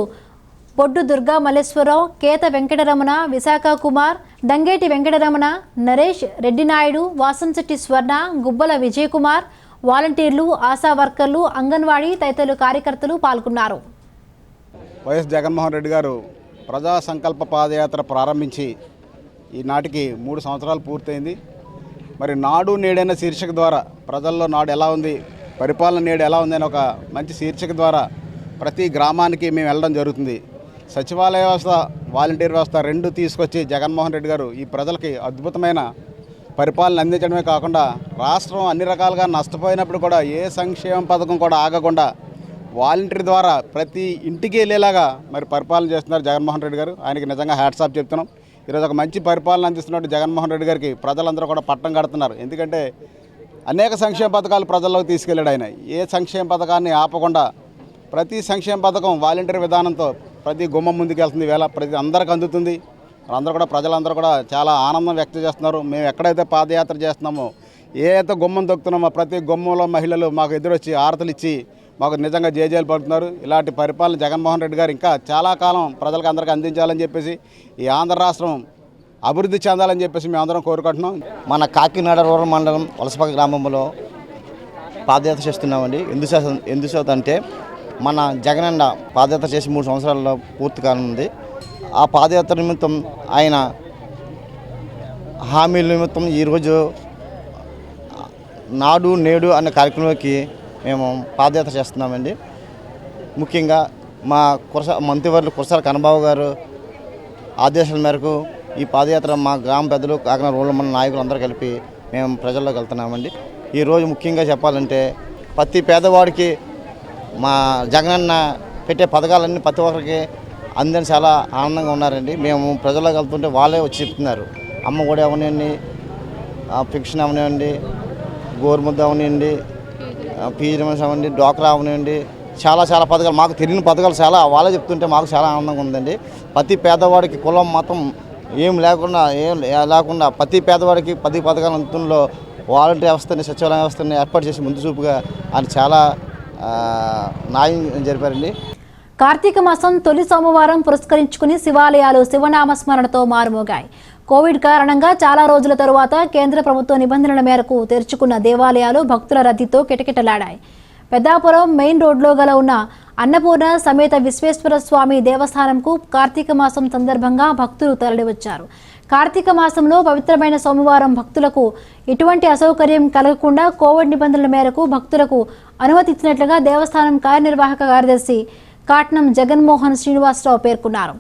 బొడ్డు దుర్గా మల్లేశ్వరరావు, కేత వెంకటరమణ, విశాఖ కుమార్, డంగేటి వెంకటరమణ, నరేష్, రెడ్డినాయుడు, వాసంశెట్టి స్వర్ణ, గుబ్బల విజయ్ కుమార్, వాలంటీర్లు, ఆశా వర్కర్లు, అంగన్వాడీ తదితరులు కార్యకర్తలు పాల్గొన్నారు. వైఎస్ జగన్మోహన్ రెడ్డి గారు ప్రజా సంకల్ప పాదయాత్ర ప్రారంభించి ఈనాటికి 3 సంవత్సరాలు పూర్తయింది. మరి నాడు నేడైన శీర్షిక ద్వారా ప్రజల్లో నాడు ఎలా ఉంది, పరిపాలన నేడు ఎలా ఉంది అని ఒక మంచి శీర్షిక ద్వారా ప్రతి గ్రామానికి మేము వెళ్ళడం జరుగుతుంది. సచివాలయ వ్యవస్థ, వాలంటీర్ వ్యవస్థ 2 తీసుకొచ్చి జగన్మోహన్ రెడ్డి గారు ఈ ప్రజలకి అద్భుతమైన పరిపాలన అందించడమే కాకుండా రాష్ట్రం అన్ని రకాలుగా నష్టపోయినప్పుడు కూడా ఏ సంక్షేమ పథకం కూడా ఆగకుండా వాలంటీర్ ద్వారా ప్రతి ఇంటికి వెళ్ళేలాగా మరి పరిపాలన చేస్తున్నారు జగన్మోహన్ రెడ్డి గారు. ఆయనకి నిజంగా హ్యాట్స్ ఆఫ్ చెప్తున్నాం. ఈరోజు ఒక మంచి పరిపాలన అందిస్తున్నట్టు జగన్మోహన్ రెడ్డి గారికి ప్రజలందరూ కూడా పట్టం కడుతున్నారు. ఎందుకంటే అనేక సంక్షేమ పథకాలు ప్రజల్లోకి తీసుకెళ్ళాడు ఆయన. ఏ సంక్షేమ పథకాన్ని ఆపకుండా ప్రతి సంక్షేమ పథకం వాలంటీర్ విధానంతో ప్రతి గుమ్మం ముందుకు వెళ్తుంది. వేళ ప్రతి అందరికి అందుతుంది. అందరూ కూడా ప్రజలందరూ కూడా చాలా ఆనందం వ్యక్తం చేస్తున్నారు. మేము ఎక్కడైతే పాదయాత్ర చేస్తున్నామో, ఏ అయితే గుమ్మం తొక్కుతున్నామో ప్రతి గుమ్మంలో మహిళలు మాకు ఎదురొచ్చి ఆరతలు ఇచ్చి మాకు నిజంగా జేజేలు పడుతున్నారు. ఇలాంటి పరిపాలన జగన్మోహన్ రెడ్డి గారు ఇంకా చాలా కాలం ప్రజలకు అందరికీ అందించాలని చెప్పేసి, ఈ ఆంధ్ర రాష్ట్రం అభివృద్ధి చెందాలని చెప్పేసి మేము అందరం కోరుకుంటున్నాం. మన కాకినాడ రూరల్ మండలం వలసపాక గ్రామంలో పాదయాత్ర చేస్తున్నామండి. ఎందుచేతంటే మన జగనన్న పాదయాత్ర చేసి 3 సంవత్సరాల్లో పూర్తి కానుంది. ఆ పాదయాత్ర నిమిత్తం ఆయన హామీల నిమిత్తం ఈరోజు నాడు నేడు అనే కార్యక్రమానికి మేము పాదయాత్ర చేస్తున్నామండి. ముఖ్యంగా మా మంత్రివర్యులు కురసాల కన్నబాబు గారు ఆదేశాల మేరకు ఈ పాదయాత్ర మా గ్రామ పెద్దలు, కాకినాడ రూరల్ మండల నాయకులు అందరూ కలిపి మేము ప్రజల్లోకి వెళ్తున్నామండి. ఈరోజు ముఖ్యంగా చెప్పాలంటే ప్రతి పేదవాడికి మా జగనన్న పెట్టే పథకాలన్నీ ప్రతి ఒక్కరికి అందరినీ చాలా ఆనందంగా ఉన్నారండి. మేము ప్రజల్లోకి వెళ్తుంటే వాళ్ళే వచ్చి చెప్తున్నారు. అమ్మ ఒడి అవనివ్వండి, పెన్షన్ అవనివ్వండి, గోరుముద్ద అవనివ్వండి, పీజీఎంఎస్ అవనివ్వండి, డ్వాక్రా అవనివ్వండి, చాలా పథకాలు మాకు తెలియని పథకాలు చాలా వాళ్ళే చెప్తుంటే మాకు చాలా ఆనందంగా ఉందండి. ప్రతి పేదవాడికి కులం మతం ఏం లేకుండా ప్రతి పేదవాడికి 10 పథకాలు అందుతుందో వాలంటీర్ వ్యవస్థని, సచివాలయ వ్యవస్థని ఏర్పాటు చేసి ముందు చూపుగా ఆయన చాలా న్యాయం జరిపారండి. కార్తీక మాసం తొలి సోమవారం పురస్కరించుకుని శివాలయాలు శివనామస్మరణతో మారుమోగాయి. కోవిడ్ కారణంగా చాలా రోజుల తరువాత కేంద్ర ప్రభుత్వ నిబంధనల మేరకు తెరుచుకున్న దేవాలయాలు భక్తుల రద్దీతో కిటకిటలాడాయి. పెద్దాపురం మెయిన్ రోడ్లో గల ఉన్న అన్నపూర్ణ సమేత విశ్వేశ్వర స్వామి దేవస్థానంకు కార్తీక మాసం సందర్భంగా భక్తులు తరలివచ్చారు. కార్తీక మాసంలో పవిత్రమైన సోమవారం భక్తులకు ఎటువంటి అసౌకర్యం కలగకుండా కోవిడ్ నిబంధనల మేరకు భక్తులకు అనుమతి ఇచ్చినట్లుగా దేవస్థానం కార్యనిర్వాహక కార్యదర్శి కాట్నం జగన్మోహన్ శ్రీనివాసరావు పేర్కొన్నారు.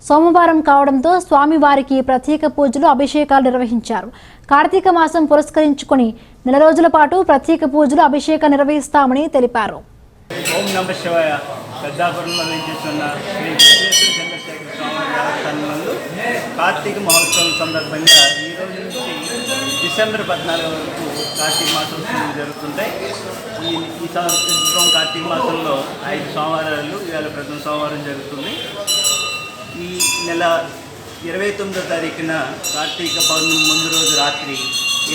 సోమవారం కావడంతో స్వామివారికి ప్రత్యేక పూజలు అభిషేకాలు నిర్వహించారు. కార్తీక మాసం పురస్కరించుకొని నెల రోజుల పాటు ప్రత్యేక పూజలు అభిషేకాలు నిర్వహిస్తామని తెలిపారు. ఓం నమ శివాయ. పెద్దాపురంలో వెంచేస్తున్న శ్రీ విశ్వేశ్వర చంద్రశేఖర స్వామి దేవస్థానంలో కార్తీక మహోత్సవం సందర్భంగా ఈ రోజు నుంచి డిసెంబర్ 14 వరకు కార్తీక మాసోత్సవం జరుగుతుంటాయి. ఈ సంవత్సరం కార్తీక మాసంలో 5 సోమవారాలు ఇవాళ ప్రథమ సోమవారం జరుగుతుంది. ఈ నెల 29వ తారీఖున కార్తీక పౌర్ణమి ముందు రోజు రాత్రి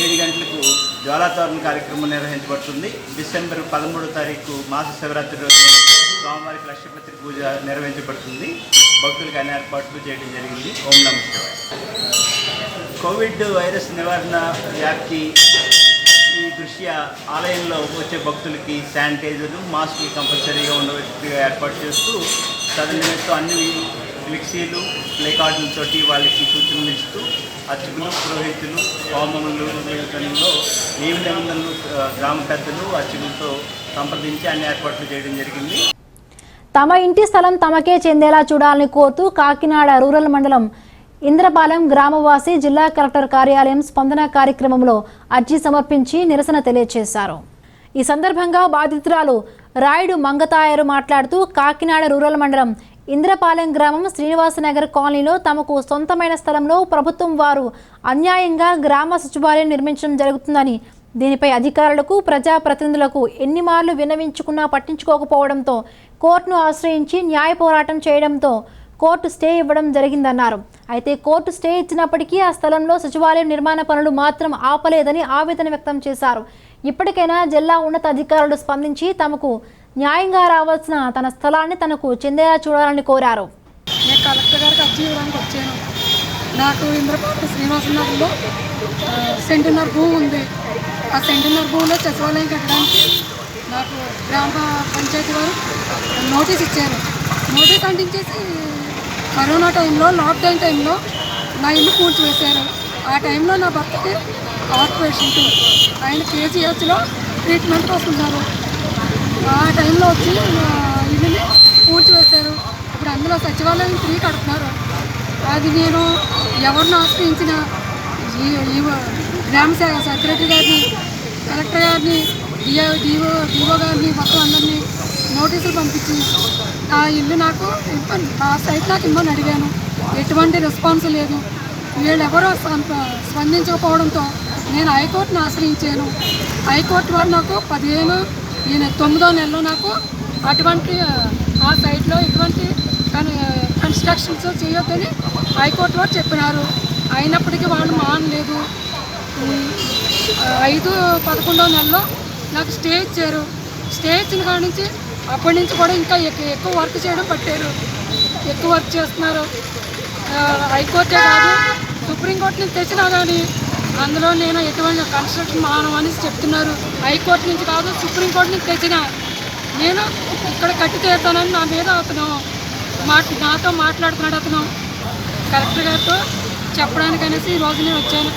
7 గంటలకు జ్వాలాతోరణ కార్యక్రమం నిర్వహించబడుతుంది. డిసెంబర్ 13వ తారీఖు మాస శివరాత్రి రోజు స్వామివారికి లక్షపత్రి పూజ నిర్వహించబడుతుంది. భక్తులకు అన్ని ఏర్పాట్లు చేయడం జరిగింది. ఓం నమ శివాయ. కోవిడ్ వైరస్ నివారణ వ్యాప్తి ఈ దృష్ట్యా ఆలయంలో వచ్చే భక్తులకి శానిటైజర్లు, మాస్కులు కంపల్సరీగా ఉండవలసిగా ఏర్పాటు చేస్తూ తదనిమిత్తం అన్ని ఫ్లెక్సీలు, ప్లేకార్డులతోటి వాళ్ళకి సూచనలు ఇస్తూ అర్చకులు, పురోహితులు, హోమములు నిర్వహణలో నియమ నిబంధనలు గ్రామ పెద్దలు అర్చకులతో సంప్రదించి అన్ని ఏర్పాట్లు చేయడం జరిగింది. తమ ఇంటి స్థలం తమకే చెందేలా చూడాలని కోరుతూ కాకినాడ రూరల్ మండలం ఇంద్రపాలెం గ్రామవాసి జిల్లా కలెక్టర్ కార్యాలయం స్పందన కార్యక్రమంలో అర్జీ సమర్పించి నిరసన తెలియజేశారు. ఈ సందర్భంగా బాధితురాలు రాయుడు మంగతాయరు మాట్లాడుతూ కాకినాడ రూరల్ మండలం ఇంద్రపాలెం గ్రామం శ్రీనివాసనగర్ కాలనీలో తమకు సొంతమైన స్థలంలో ప్రభుత్వం వారు అన్యాయంగా గ్రామ సచివాలయం నిర్మించడం జరుగుతుందని, దీనిపై అధికారులకు, ప్రజాప్రతినిధులకు ఎన్ని మార్లు విన్నవించుకున్నా పట్టించుకోకపోవడంతో కోర్టును ఆశ్రయించి న్యాయ పోరాటం చేయడంతో కోర్టు స్టే ఇవ్వడం జరిగిందన్నారు. అయితే కోర్టు స్టే ఇచ్చినప్పటికీ ఆ స్థలంలో సచివాలయం నిర్మాణ పనులు మాత్రం ఆపలేదని ఆవేదన వ్యక్తం చేశారు. ఇప్పటికైనా జిల్లా ఉన్నతాధికారులు స్పందించి తమకు న్యాయంగా రావాల్సిన తన స్థలాన్ని తనకు చెందేలా చూడాలని కోరారు. నేను కలెక్టర్ గారికి అర్జీ ఇవ్వడానికి వచ్చాను. నాకు ఇంద్రపాలెం శ్రీనివాసనగర్లో సెంటున్నర భూమి ఉంది. ఆ సెంటున్నర భూమిలో సచివాలయం కట్టడానికి నాకు గ్రామ పంచాయతీ వారు నోటీస్ ఇచ్చారు. నోటీస్ అంటించేసి కరోనా టైంలో, లాక్డౌన్ టైంలో నా ఇల్లు కూల్చివేశారు. ఆ టైంలో నా భర్తకి హార్ట్ పేషెంట్, ఆయన కేజీహెచ్లో ట్రీట్మెంట్ వస్తున్నారు. ఆ టైంలో వచ్చి ఇల్లుని కూల్చివేశారు. ఇప్పుడు అందులో సచివాలయం 3 కడుతున్నారు. అది నేను ఎవరిని ఆశ్రయించిన ఈ గ్రామ సెక్రటరీ గారిని, కలెక్టర్ గారిని, డిఓ గారిని మొత్తం అందరినీ నోటీసులు పంపించి ఆ ఇల్లు నాకు ఆ సైట్ నాకు ఇమ్మని అడిగాను. ఎటువంటి రెస్పాన్స్ లేదు. వీళ్ళెవరో స్పందించకపోవడంతో నేను హైకోర్టును ఆశ్రయించాను. హైకోర్టు వారు నాకు 9వ నెలలో నాకు అటువంటి ఆ సైట్లో ఎటువంటి కన్స్ట్రక్షన్స్ చేయొద్దని హైకోర్టు వారు చెప్పినారు. అయినప్పటికీ వాళ్ళు మానలేదు. 5/11వ నెలలో నాకు స్టే ఇచ్చారు. స్టే ఇచ్చిన కాడి నుంచి అప్పటి నుంచి కూడా ఇంకా ఎక్కువ వర్క్ చేయడం పట్టారు. ఎక్కువ వర్క్ చేస్తున్నారు. హైకోర్టే కాదు, సుప్రీంకోర్టు నుంచి తెచ్చినా కానీ అందులో నేను ఎటువంటి కన్స్ట్రక్షన్ మానం అనేసి చెప్తున్నారు. హైకోర్టు నుంచి కాదు, సుప్రీంకోర్టు నుంచి తెచ్చిన నేను ఇక్కడ కట్టి తీరుతానని నా మీద అతను నాతో మాట్లాడుతున్నాడు. అతను కలెక్టర్ గారితో చెప్పడానికి అనేసి ఈరోజు నేను వచ్చాను.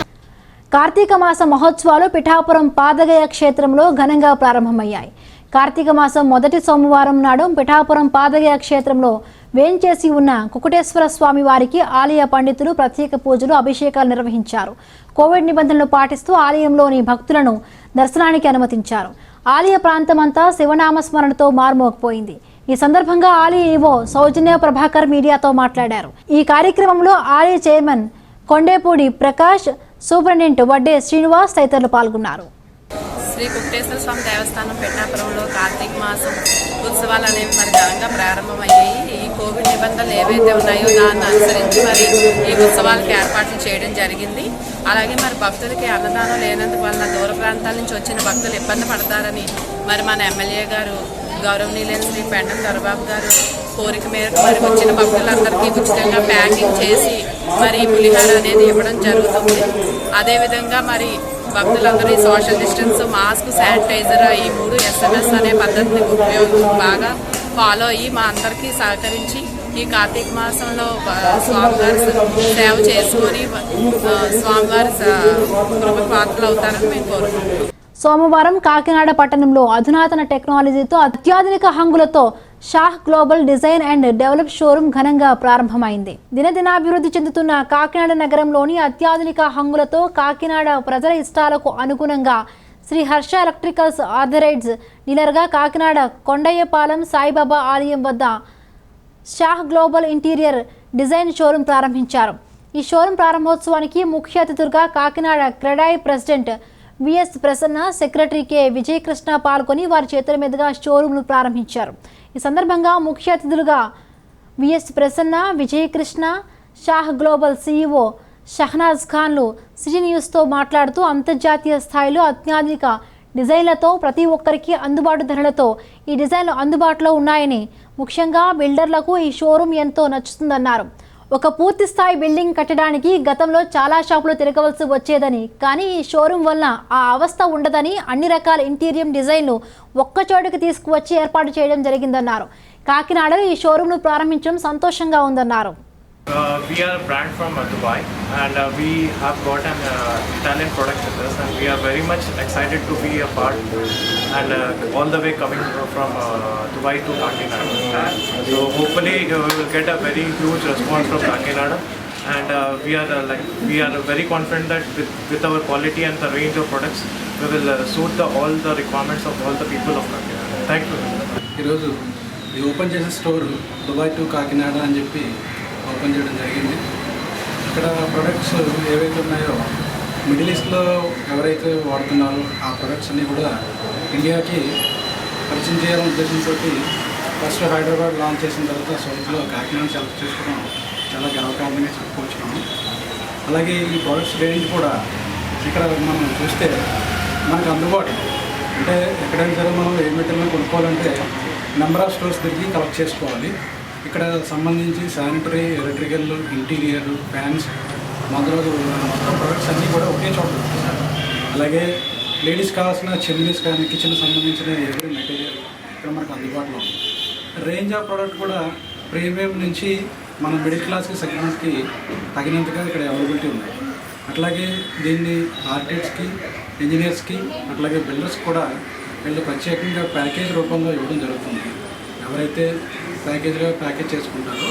కార్తీక మాస మహోత్సవాలు పిఠాపురం పాదగయ క్షేత్రంలో ఘనంగా ప్రారంభమయ్యాయి. కార్తీక మాసం మొదటి సోమవారం నాడు పిఠాపురం పాదగయ క్షేత్రంలో వేంచేసి ఉన్న కుకుటేశ్వర స్వామి వారికి ఆలయ పండితులు ప్రత్యేక పూజలు, అభిషేకాలు నిర్వహించారు. కోవిడ్ నిబంధనలు పాటిస్తూ ఆలయంలోని భక్తులను దర్శనానికి అనుమతించారు. ఆలయ ప్రాంతమంతా శివనామస్మరణతో మారుమోగిపోయింది. ఈ సందర్భంగా ఆలయ ఈవో సౌజన్య ప్రభాకర్ మీడియాతో మాట్లాడారు. ఈ కార్యక్రమంలో ఆలయ చైర్మన్ కొండేపూడి ప్రకాష్, సూపరింటెండెంట్ వడ్డే శ్రీనివాస్ తదితరులు పాల్గొన్నారు. శ్రీ కుక్టేశ్వర స్వామి దేవస్థానం పిఠాపురంలో కార్తీక మాసం ఉత్సవాలు అనేవి మరి ఘనంగా ప్రారంభమయ్యాయి. ఈ కోవిడ్ నిబంధనలు ఏవైతే ఉన్నాయో దాన్ని అనుసరించి మరి ఈ ఉత్సవాలకు ఏర్పాట్లు చేయడం జరిగింది. అలాగే మరి భక్తులకి అన్నదానం లేనందువల్ల దూర ప్రాంతాల నుంచి వచ్చిన భక్తులు ఇబ్బంది పడతారని మరి మన ఎమ్మెల్యే గారు గౌరవనీయులైన శ్రీ పెండం దొరబాబు గారు కోరిక మేరకు మరి వచ్చిన భక్తులందరికీ ఉచితంగా ప్యాకింగ్ చేసి మరి పులిహోర అనేది ఇవ్వడం జరుగుతుంది. అదేవిధంగా మరి భక్తులందరూ సోషల్ డిస్టెన్స్, మాస్క్, శానిటైజర్ ఈ 3 SMS అనే పద్ధతిని బాగా ఫాలో అయ్యి మా అందరికీ సహకరించి ఈ కార్తీక మాసంలో స్వామివారి సేవ చేసుకొని స్వామివారి కృప పాత్రలు అవుతారని మేము కోరుకుంటున్నాం. సోమవారం కాకినాడ పట్టణంలో అధునాతన టెక్నాలజీతో అత్యాధునిక హంగులతో Shah global design and develop showroom ఘనంగా ప్రారంభమైంది. దినదినాభివృద్ధి చెందుతున్న కాకినాడ నగరంలోని అత్యాధునిక హంగులతో కాకినాడ ప్రజల ఇష్టాలకు అనుగుణంగా శ్రీ హర్ష ఎలక్ట్రికల్స్ ఆథరైజ్డ్ డీలర్గా కాకినాడ కొండయ్యపాలెం సాయిబాబా ఆలయం వద్ద Shah global interior design showroom ప్రారంభించారు. ఈ షోరూం ప్రారంభోత్సవానికి ముఖ్య అతిథులుగా Kakinada CREDAI president V S Prasanna, secretary K Vijayakrishna పాల్గొని వారి చేతుల మీదుగా షోరూంను ప్రారంభించారు. ఈ సందర్భంగా ముఖ్య అతిథులుగా VS Prasanna, Vijayakrishna, Shah global CEO Shahnaz ఖాన్లు సిటీ న్యూస్తో మాట్లాడుతూ అంతర్జాతీయ స్థాయిలో అత్యాధునిక డిజైన్లతో ప్రతి ఒక్కరికి అందుబాటు ధరలతో ఈ డిజైన్లు అందుబాటులో ఉన్నాయని, ముఖ్యంగా బిల్డర్లకు ఈ షోరూం ఎంతో నచ్చుతుందన్నారు. ఒక పూర్తి స్థాయి బిల్డింగ్ కట్టడానికి గతంలో చాలా షాపులు తిరగవలసి వచ్చేదని, కానీ ఈ షోరూం వల్ల ఆ అవస్థ ఉండదని అన్ని రకాల ఇంటీరియర్ డిజైన్లు ఒక్కచోటికి తీసుకువచ్చి ఏర్పాటు చేయడం జరిగిందన్నారు. కాకినాడలో ఈ షోరూంను ప్రారంభించడం సంతోషంగా ఉందన్నారు. We are a brand from Dubai, and we have got an Italian product with us, and we are very much excited to be a part, and all the way coming from Dubai to Kakinada. So hopefully we will get a very huge response from Kakinada, and we are very confident that with our quality and the range of products, we will suit all the requirements of all the people of Kakinada. Thank you. ఈరోజు ఈ open చేసే store Dubai to Kakinada అని చెప్పి open చేయడం జరిగింది. ఇక్కడ products ఏవైతే ఉన్నాయో మిడిల్ ఈస్ట్లో ఎవరైతే వాడుతున్నారో ఆ ప్రొడక్ట్స్ అన్నీ కూడా ఇండియాకి పరిచయం చేయాలనే ఉద్దేశంతో ఫస్ట్ హైదరాబాద్ లాంచ్ చేసిన తర్వాత సౌత్లో కాకినాడ సెలెక్ట్ చేసుకోవడం చాలా గర్వకారణంగా చెప్పుకోవచ్చున్నాము. అలాగే ఈ ప్రొడక్ట్స్ రేంజ్ కూడా ఇక్కడ మనం చూస్తే మనకు అందుబాటు, అంటే ఎక్కడైనా సరే మనం ఏ మెటీరియల్ కొనుక్కోవాలంటే నెంబర్ ఆఫ్ స్టోర్స్ తిరిగి కలెక్ట్ చేసుకోవాలి. ఇక్కడ సంబంధించి శానిటరీ, ఎలక్ట్రికల్, ఇంటీరియర్, ఫ్యాన్స్ మొదలగు మొత్తం ప్రొడక్ట్స్ అన్నీ కూడా ఒకే చోట దొరుకుతాయి. అలాగే లేడీస్ కావాల్సిన చెమ్నీస్ కానీ కిచెన్ సంబంధించిన ఎవరి మెటీరియల్ ఇక్కడ మనకు అందుబాటులో ఉంది. రేంజ్ ఆఫ్ ప్రోడక్ట్ కూడా ప్రీమియం నుంచి మన మిడిల్ క్లాస్కి సెగ్మెంట్కి తగినంతగా ఇక్కడ అవైలబిలిటీ ఉంది. అట్లాగే దీన్ని ఆర్కిటెక్ట్స్కి, ఇంజనీర్స్కి, అట్లాగే బిల్డర్స్ కూడా వీళ్ళు ప్రత్యేకంగా ప్యాకేజ్ రూపంలో ఇవ్వడం జరుగుతుంది. ఎవరైతే ప్యాకేజ్ చేసుకుంటారో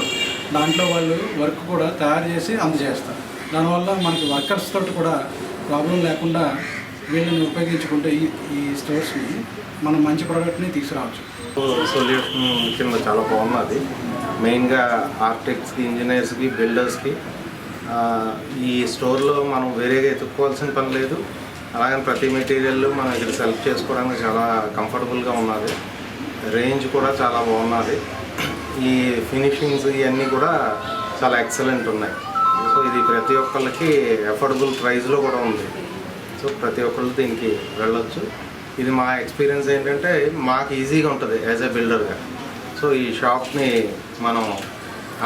దాంట్లో వాళ్ళు వర్క్ కూడా తయారు చేసి అందజేస్తారు. దానివల్ల మనకి వర్కర్స్ తోటి కూడా ప్రాబ్లం లేకుండా వీళ్ళని ఉపయోగించుకుంటే ఈ స్టోర్స్ని మనం మంచి ప్రోడక్ట్ని తీసుకురావచ్చు. సొల్యూషన్ కింద చాలా బాగున్నది. మెయిన్గా ఆర్కిటెక్ట్స్కి, ఇంజనీర్స్కి, బిల్డర్స్కి ఈ స్టోర్లో మనం వేరేగా ఎత్తుక్కోవాల్సిన పని లేదు. అలాగని ప్రతి మెటీరియల్ మనం ఇక్కడ సెలెక్ట్ చేసుకోవడానికి చాలా కంఫర్టబుల్గా ఉన్నది. రేంజ్ కూడా చాలా బాగున్నది. ఈ ఫినిషింగ్స్ ఇవన్నీ కూడా చాలా ఎక్సలెంట్ ఉన్నాయి. సో ఇది ప్రతి ఒక్కళ్ళకి అఫోర్డబుల్ ప్రైస్లో కూడా ఉంది. సో ప్రతి ఒక్కళ్ళు దీనికి వెళ్ళొచ్చు. ఇది మా ఎక్స్పీరియన్స్ ఏంటంటే మాకు ఈజీగా ఉంటుంది యాజ్ ఎ బిల్డర్గా. సో ఈ షాప్ని మనం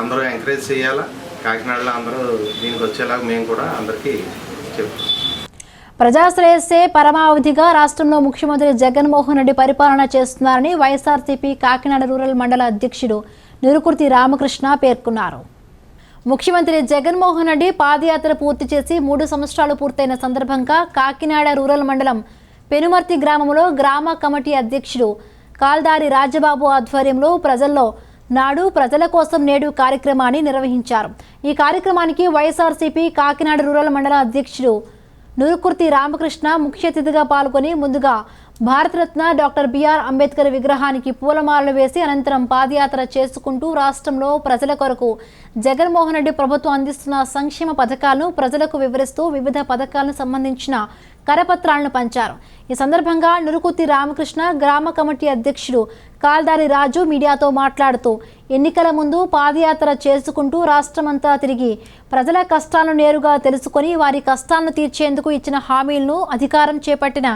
అందరూ ఎంకరేజ్ చేయాలా, కాకినాడలో అందరూ దీనికి వచ్చేలాగా మేము కూడా అందరికీ చెప్తాం. ప్రజాశ్రేయస్సే పరమావధిగా రాష్ట్రంలో ముఖ్యమంత్రి జగన్మోహన్ రెడ్డి పరిపాలన చేస్తున్నారని వైఎస్ఆర్సీపీ కాకినాడ రూరల్ మండల అధ్యక్షుడు నిరుకుర్తి రామకృష్ణ పేర్కొన్నారు. ముఖ్యమంత్రి జగన్మోహన్ రెడ్డి పాదయాత్ర పూర్తి చేసి 3 సంవత్సరాలు పూర్తయిన సందర్భంగా కాకినాడ రూరల్ మండలం పెనుమర్తి గ్రామంలో గ్రామ కమిటీ అధ్యక్షుడు కాల్దారి రాజబాబు ఆధ్వర్యంలో ప్రజల్లో నాడు ప్రజల కోసం నేడు కార్యక్రమాన్ని నిర్వహించారు. ఈ కార్యక్రమానికి వైఎస్ఆర్సీపీ కాకినాడ రూరల్ మండల అధ్యక్షుడు నిరుకుర్తి రామకృష్ణ ముఖ్య అతిథిగా పాల్గొని ముందుగా భారతరత్న డాక్టర్ బిఆర్ అంబేద్కర్ విగ్రహానికి పూలమాలలు వేసి అనంతరం పాదయాత్ర చేసుకుంటూ రాష్ట్రంలో ప్రజల కొరకు జగన్మోహన్ రెడ్డి ప్రభుత్వం అందిస్తున్న సంక్షేమ పథకాలను ప్రజలకు వివరిస్తూ వివిధ పథకాలకు సంబంధించిన కరపత్రాలను పంచారు. ఈ సందర్భంగా నిరుకుర్తి రామకృష్ణ గ్రామ కమిటీ అధ్యక్షుడు కాల్దారి రాజు మీడియాతో మాట్లాడుతూ ఎన్నికల ముందు పాదయాత్ర చేసుకుంటూ రాష్ట్రమంతా తిరిగి ప్రజల కష్టాలను నేరుగా తెలుసుకొని వారి కష్టాలను తీర్చేందుకు ఇచ్చిన హామీలను అధికారం చేపట్టిన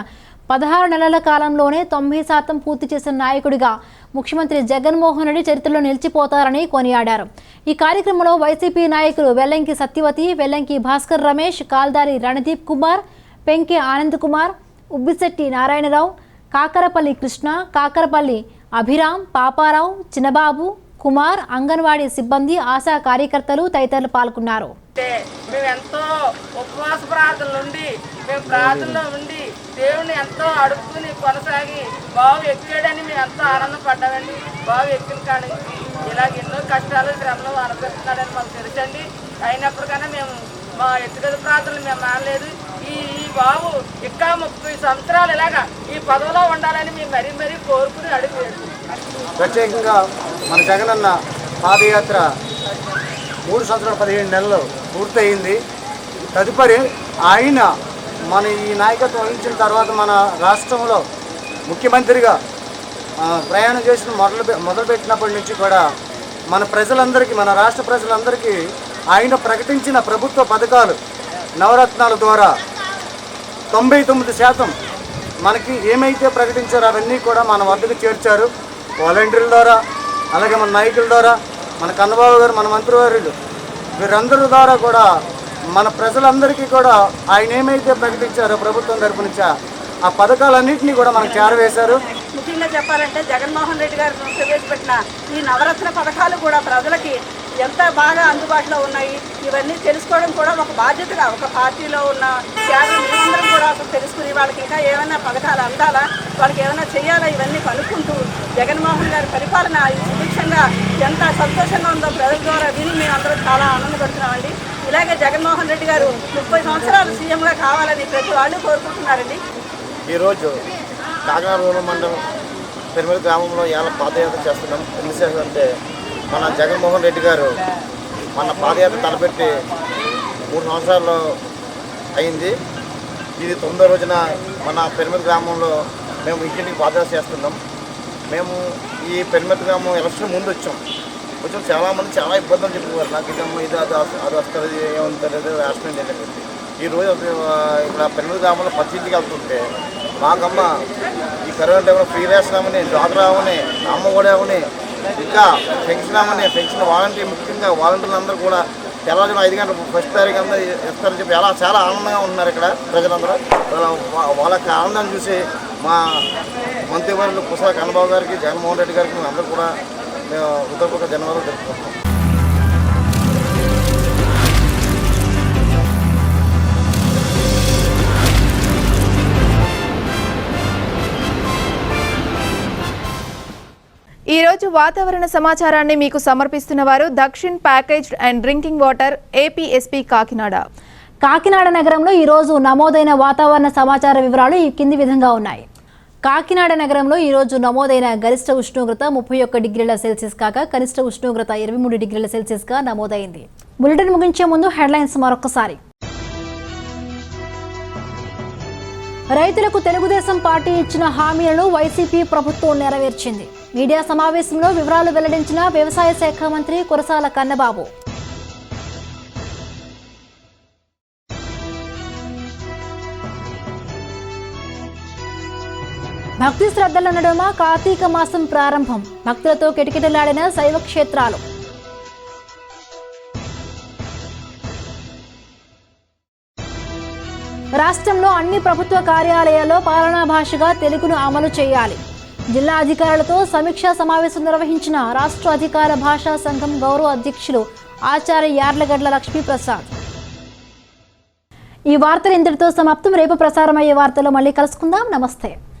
16 నెలల కాలంలోనే 90% పూర్తి చేసిన నాయకుడిగా ముఖ్యమంత్రి జగన్మోహన్ రెడ్డి చరిత్రలో నిలిచిపోతారని కొనియాడారు. ఈ కార్యక్రమంలో వైసీపీ నాయకులు వెల్లంకి సత్యవతి, వెల్లంకి భాస్కర్ రమేష్, కాల్దారి రణదీప్ కుమార్, పెంకే ఆనంద్ కుమార్, ఉబ్బిశెట్టి నారాయణరావు, కాకరపల్లి కృష్ణ, కాకరపల్లి అభిరామ్, పాపారావు, చిన్నబాబు, కుమార్, అంగన్వాడీ సిబ్బంది, ఆశా కార్యకర్తలు తదితరులు పాల్గొన్నారు. మేము ఎంతో ఉపవాస ప్రార్థనలు ఉండి మేము ప్రార్థనలో ఉండి దేవుని ఎంతో అడుక్కుని కొనసాగి బావు ఎక్కాడని మేము ఎంతో ఆనందపడ్డామండి. బావు ఎక్కిన కాడి నుంచి ఇలాగ ఎన్నో కష్టాలు శ్రమలు అనుభవిస్తున్నాడని మాకు తెలుసండి. అయినప్పటికన్నా మేము మా ఎత్తుగత ప్రార్థనలు మేము మానలేదు. ఈ బావు ఇంకా 30 సంవత్సరాలు ఇలాగా ఈ పదవిలో ఉండాలని మేము మరీ మరీ కోరుకుని అడిగాడు. ప్రత్యేకంగా మన జగనన్న పాదయాత్ర 3 సంవత్సరాల 17 నెలలు పూర్తయింది. తదుపరి ఆయన మన ఈ నాయకత్వం వహించిన తర్వాత మన రాష్ట్రంలో ముఖ్యమంత్రిగా ప్రయాణం చేసిన మొదలుపెట్టినప్పటి నుంచి కూడా మన ప్రజలందరికీ, మన రాష్ట్ర ప్రజలందరికీ ఆయన ప్రకటించిన ప్రభుత్వ పథకాలు నవరత్నాల ద్వారా 99% మనకి ఏమైతే ప్రకటించారో అవన్నీ కూడా మన వద్దకు చేర్చారు. వాలంటీర్ల ద్వారా, అలాగే మన నాయకుల ద్వారా, మన కన్నబాబు గారు, మన మంత్రివర్యులు, వీరందరి ద్వారా కూడా మన ప్రజలందరికీ కూడా ఆయన ఏమైతే ప్రకటించారో ప్రభుత్వం తరపు నుంచి ఆ పథకాలన్నింటినీ కూడా మనకు చేరవేశారు. ముఖ్యంగా చెప్పాలంటే జగన్మోహన్ రెడ్డి గారు ప్రవేశపెట్టిన ఈ నవరత్న పథకాలు కూడా ప్రజలకి ఎంత బాగా అందుబాటులో ఉన్నాయి. ఇవన్నీ తెలుసుకోవడం కూడా ఒక బాధ్యతగా ఒక పార్టీలో ఉన్న అందరం కూడా అసలు తెలుసుకుని వాళ్ళకి ఇంకా ఏమైనా పథకాలు అందాలా, వాళ్ళకి ఏమైనా చేయాలా, ఇవన్నీ కనుక్కుంటూ జగన్మోహన్ గారి పరిపాలన సుభిక్షంగా ఎంత సంతోషంగా ఉందో ప్రజల ద్వారా విని మేము అందరం చాలా ఆనందపడుతున్నామండి. ఇలాగే జగన్మోహన్ రెడ్డి గారు 30 సంవత్సరాలు సీఎంగా కావాలని ప్రతి వాళ్ళు కోరుకుంటున్నారండి. ఈరోజు కాకినాడ రూరల్ మండలం పెరుమల గ్రామంలో ఇవాళ పాదయాత్ర చేస్తున్నాం. ఎందుకంటే మన జగన్మోహన్ రెడ్డి గారు మన పాదయాత్ర తలపెట్టి 3 సంవత్సరాలు అయింది. ఇది 9వ రోజున మన పెరుమల గ్రామంలో మేము ఇంటింటికి పాదయాత్ర చేస్తున్నాం. మేము ఈ పెరుమల గ్రామం ఎలక్షన్ ముందు వచ్చాం. చాలామంది చాలా ఇబ్బందులు చెప్పుకోవాలి. నాకు ఇదమ్మ ఇది అది వస్తుంది, ఏమంటారు రాష్ట్రం జరిగింది. ఈరోజు ఇక్కడ పెరుమల గ్రామంలో పచ్చింటికి వెళ్తుంటే మాకమ్మ ఈ కరోనా టైంలో ఫ్రీ రేషన్ అమ్మని, డ్వాక్రా అవని, అమ్మ ఒడి అవని, ఇంకా పెన్షన్ అమ్మని, పెన్షన్ వాలంటీర్, ముఖ్యంగా వాలంటీర్లు అందరూ కూడా తెల్లవారుజామున 5 గంటలకు ఫస్ట్ తారీఖు అందరూ ఇస్తారని చెప్పి చాలా ఆనందంగా ఉంటున్నారు ఇక్కడ ప్రజలందరూ. వాళ్ళకి ఆనందాన్ని చూసి మా మంత్రివర్యులు కుశల కన్నబాబు గారికి, జగన్మోహన్ రెడ్డి గారికి మేము అందరూ కూడా మేము హృదయపూర్వక ధన్యవాదాలు తెలుపుకుంటున్నాం. ఈ రోజు వాతావరణ సమాచారాన్ని మీకు సమర్పిస్తున్న వారు Dakshin packaged and drinking water APSP Kakinada. Kakinada నగరంలో ఈ రోజు నమోదైన వాతావరణ సమాచార వివరాలు ఈ కింది విధంగా ఉన్నాయి. కాకినాడ నగరంలో ఈ రోజు నమోదైన గరిష్ట ఉష్ణోగ్రత 31 డిగ్రీల సెల్సియస్ కాగా కనిష్ట ఉష్ణోగ్రత 23 డిగ్రీల సెల్సియస్ గా నమోదైంది. బులెటిన్ ముగించే ముందు హెడ్లైన్స్ మరొకసారి. రైతులకు తెలుగుదేశం పార్టీ ఇచ్చిన హామీలను వైసీపీ ప్రభుత్వం నెరవేర్చింది. మీడియా సమావేశంలో వివరాలు వెల్లడించిన వ్యవసాయ శాఖ మంత్రి కురసాల కన్నబాబు. భక్తి శ్రద్ధల నడుమ కార్తీక మాసం ప్రారంభం. భక్తులతో కిటకిటలాడిన శైవ క్షేత్రాలు. రాష్ట్రంలో అన్ని ప్రభుత్వ కార్యాలయాల్లో పాలనా భాషగా తెలుగును అమలు చేయాలి. జిల్లా అధికారులతో సమీక్షా సమావేశం నిర్వహించిన రాష్ట్ర అధికార భాషా సంఘం గౌరవ అధ్యక్షులు ఆచార్య యార్లగడ్ల లక్ష్మీప్రసాద్. ఈ వార్తలు ఇంతటితో సమాప్తం. రేపు ప్రసారమయ్యే వార్తల్లో మళ్ళీ కలుసుకుందాం. నమస్తే.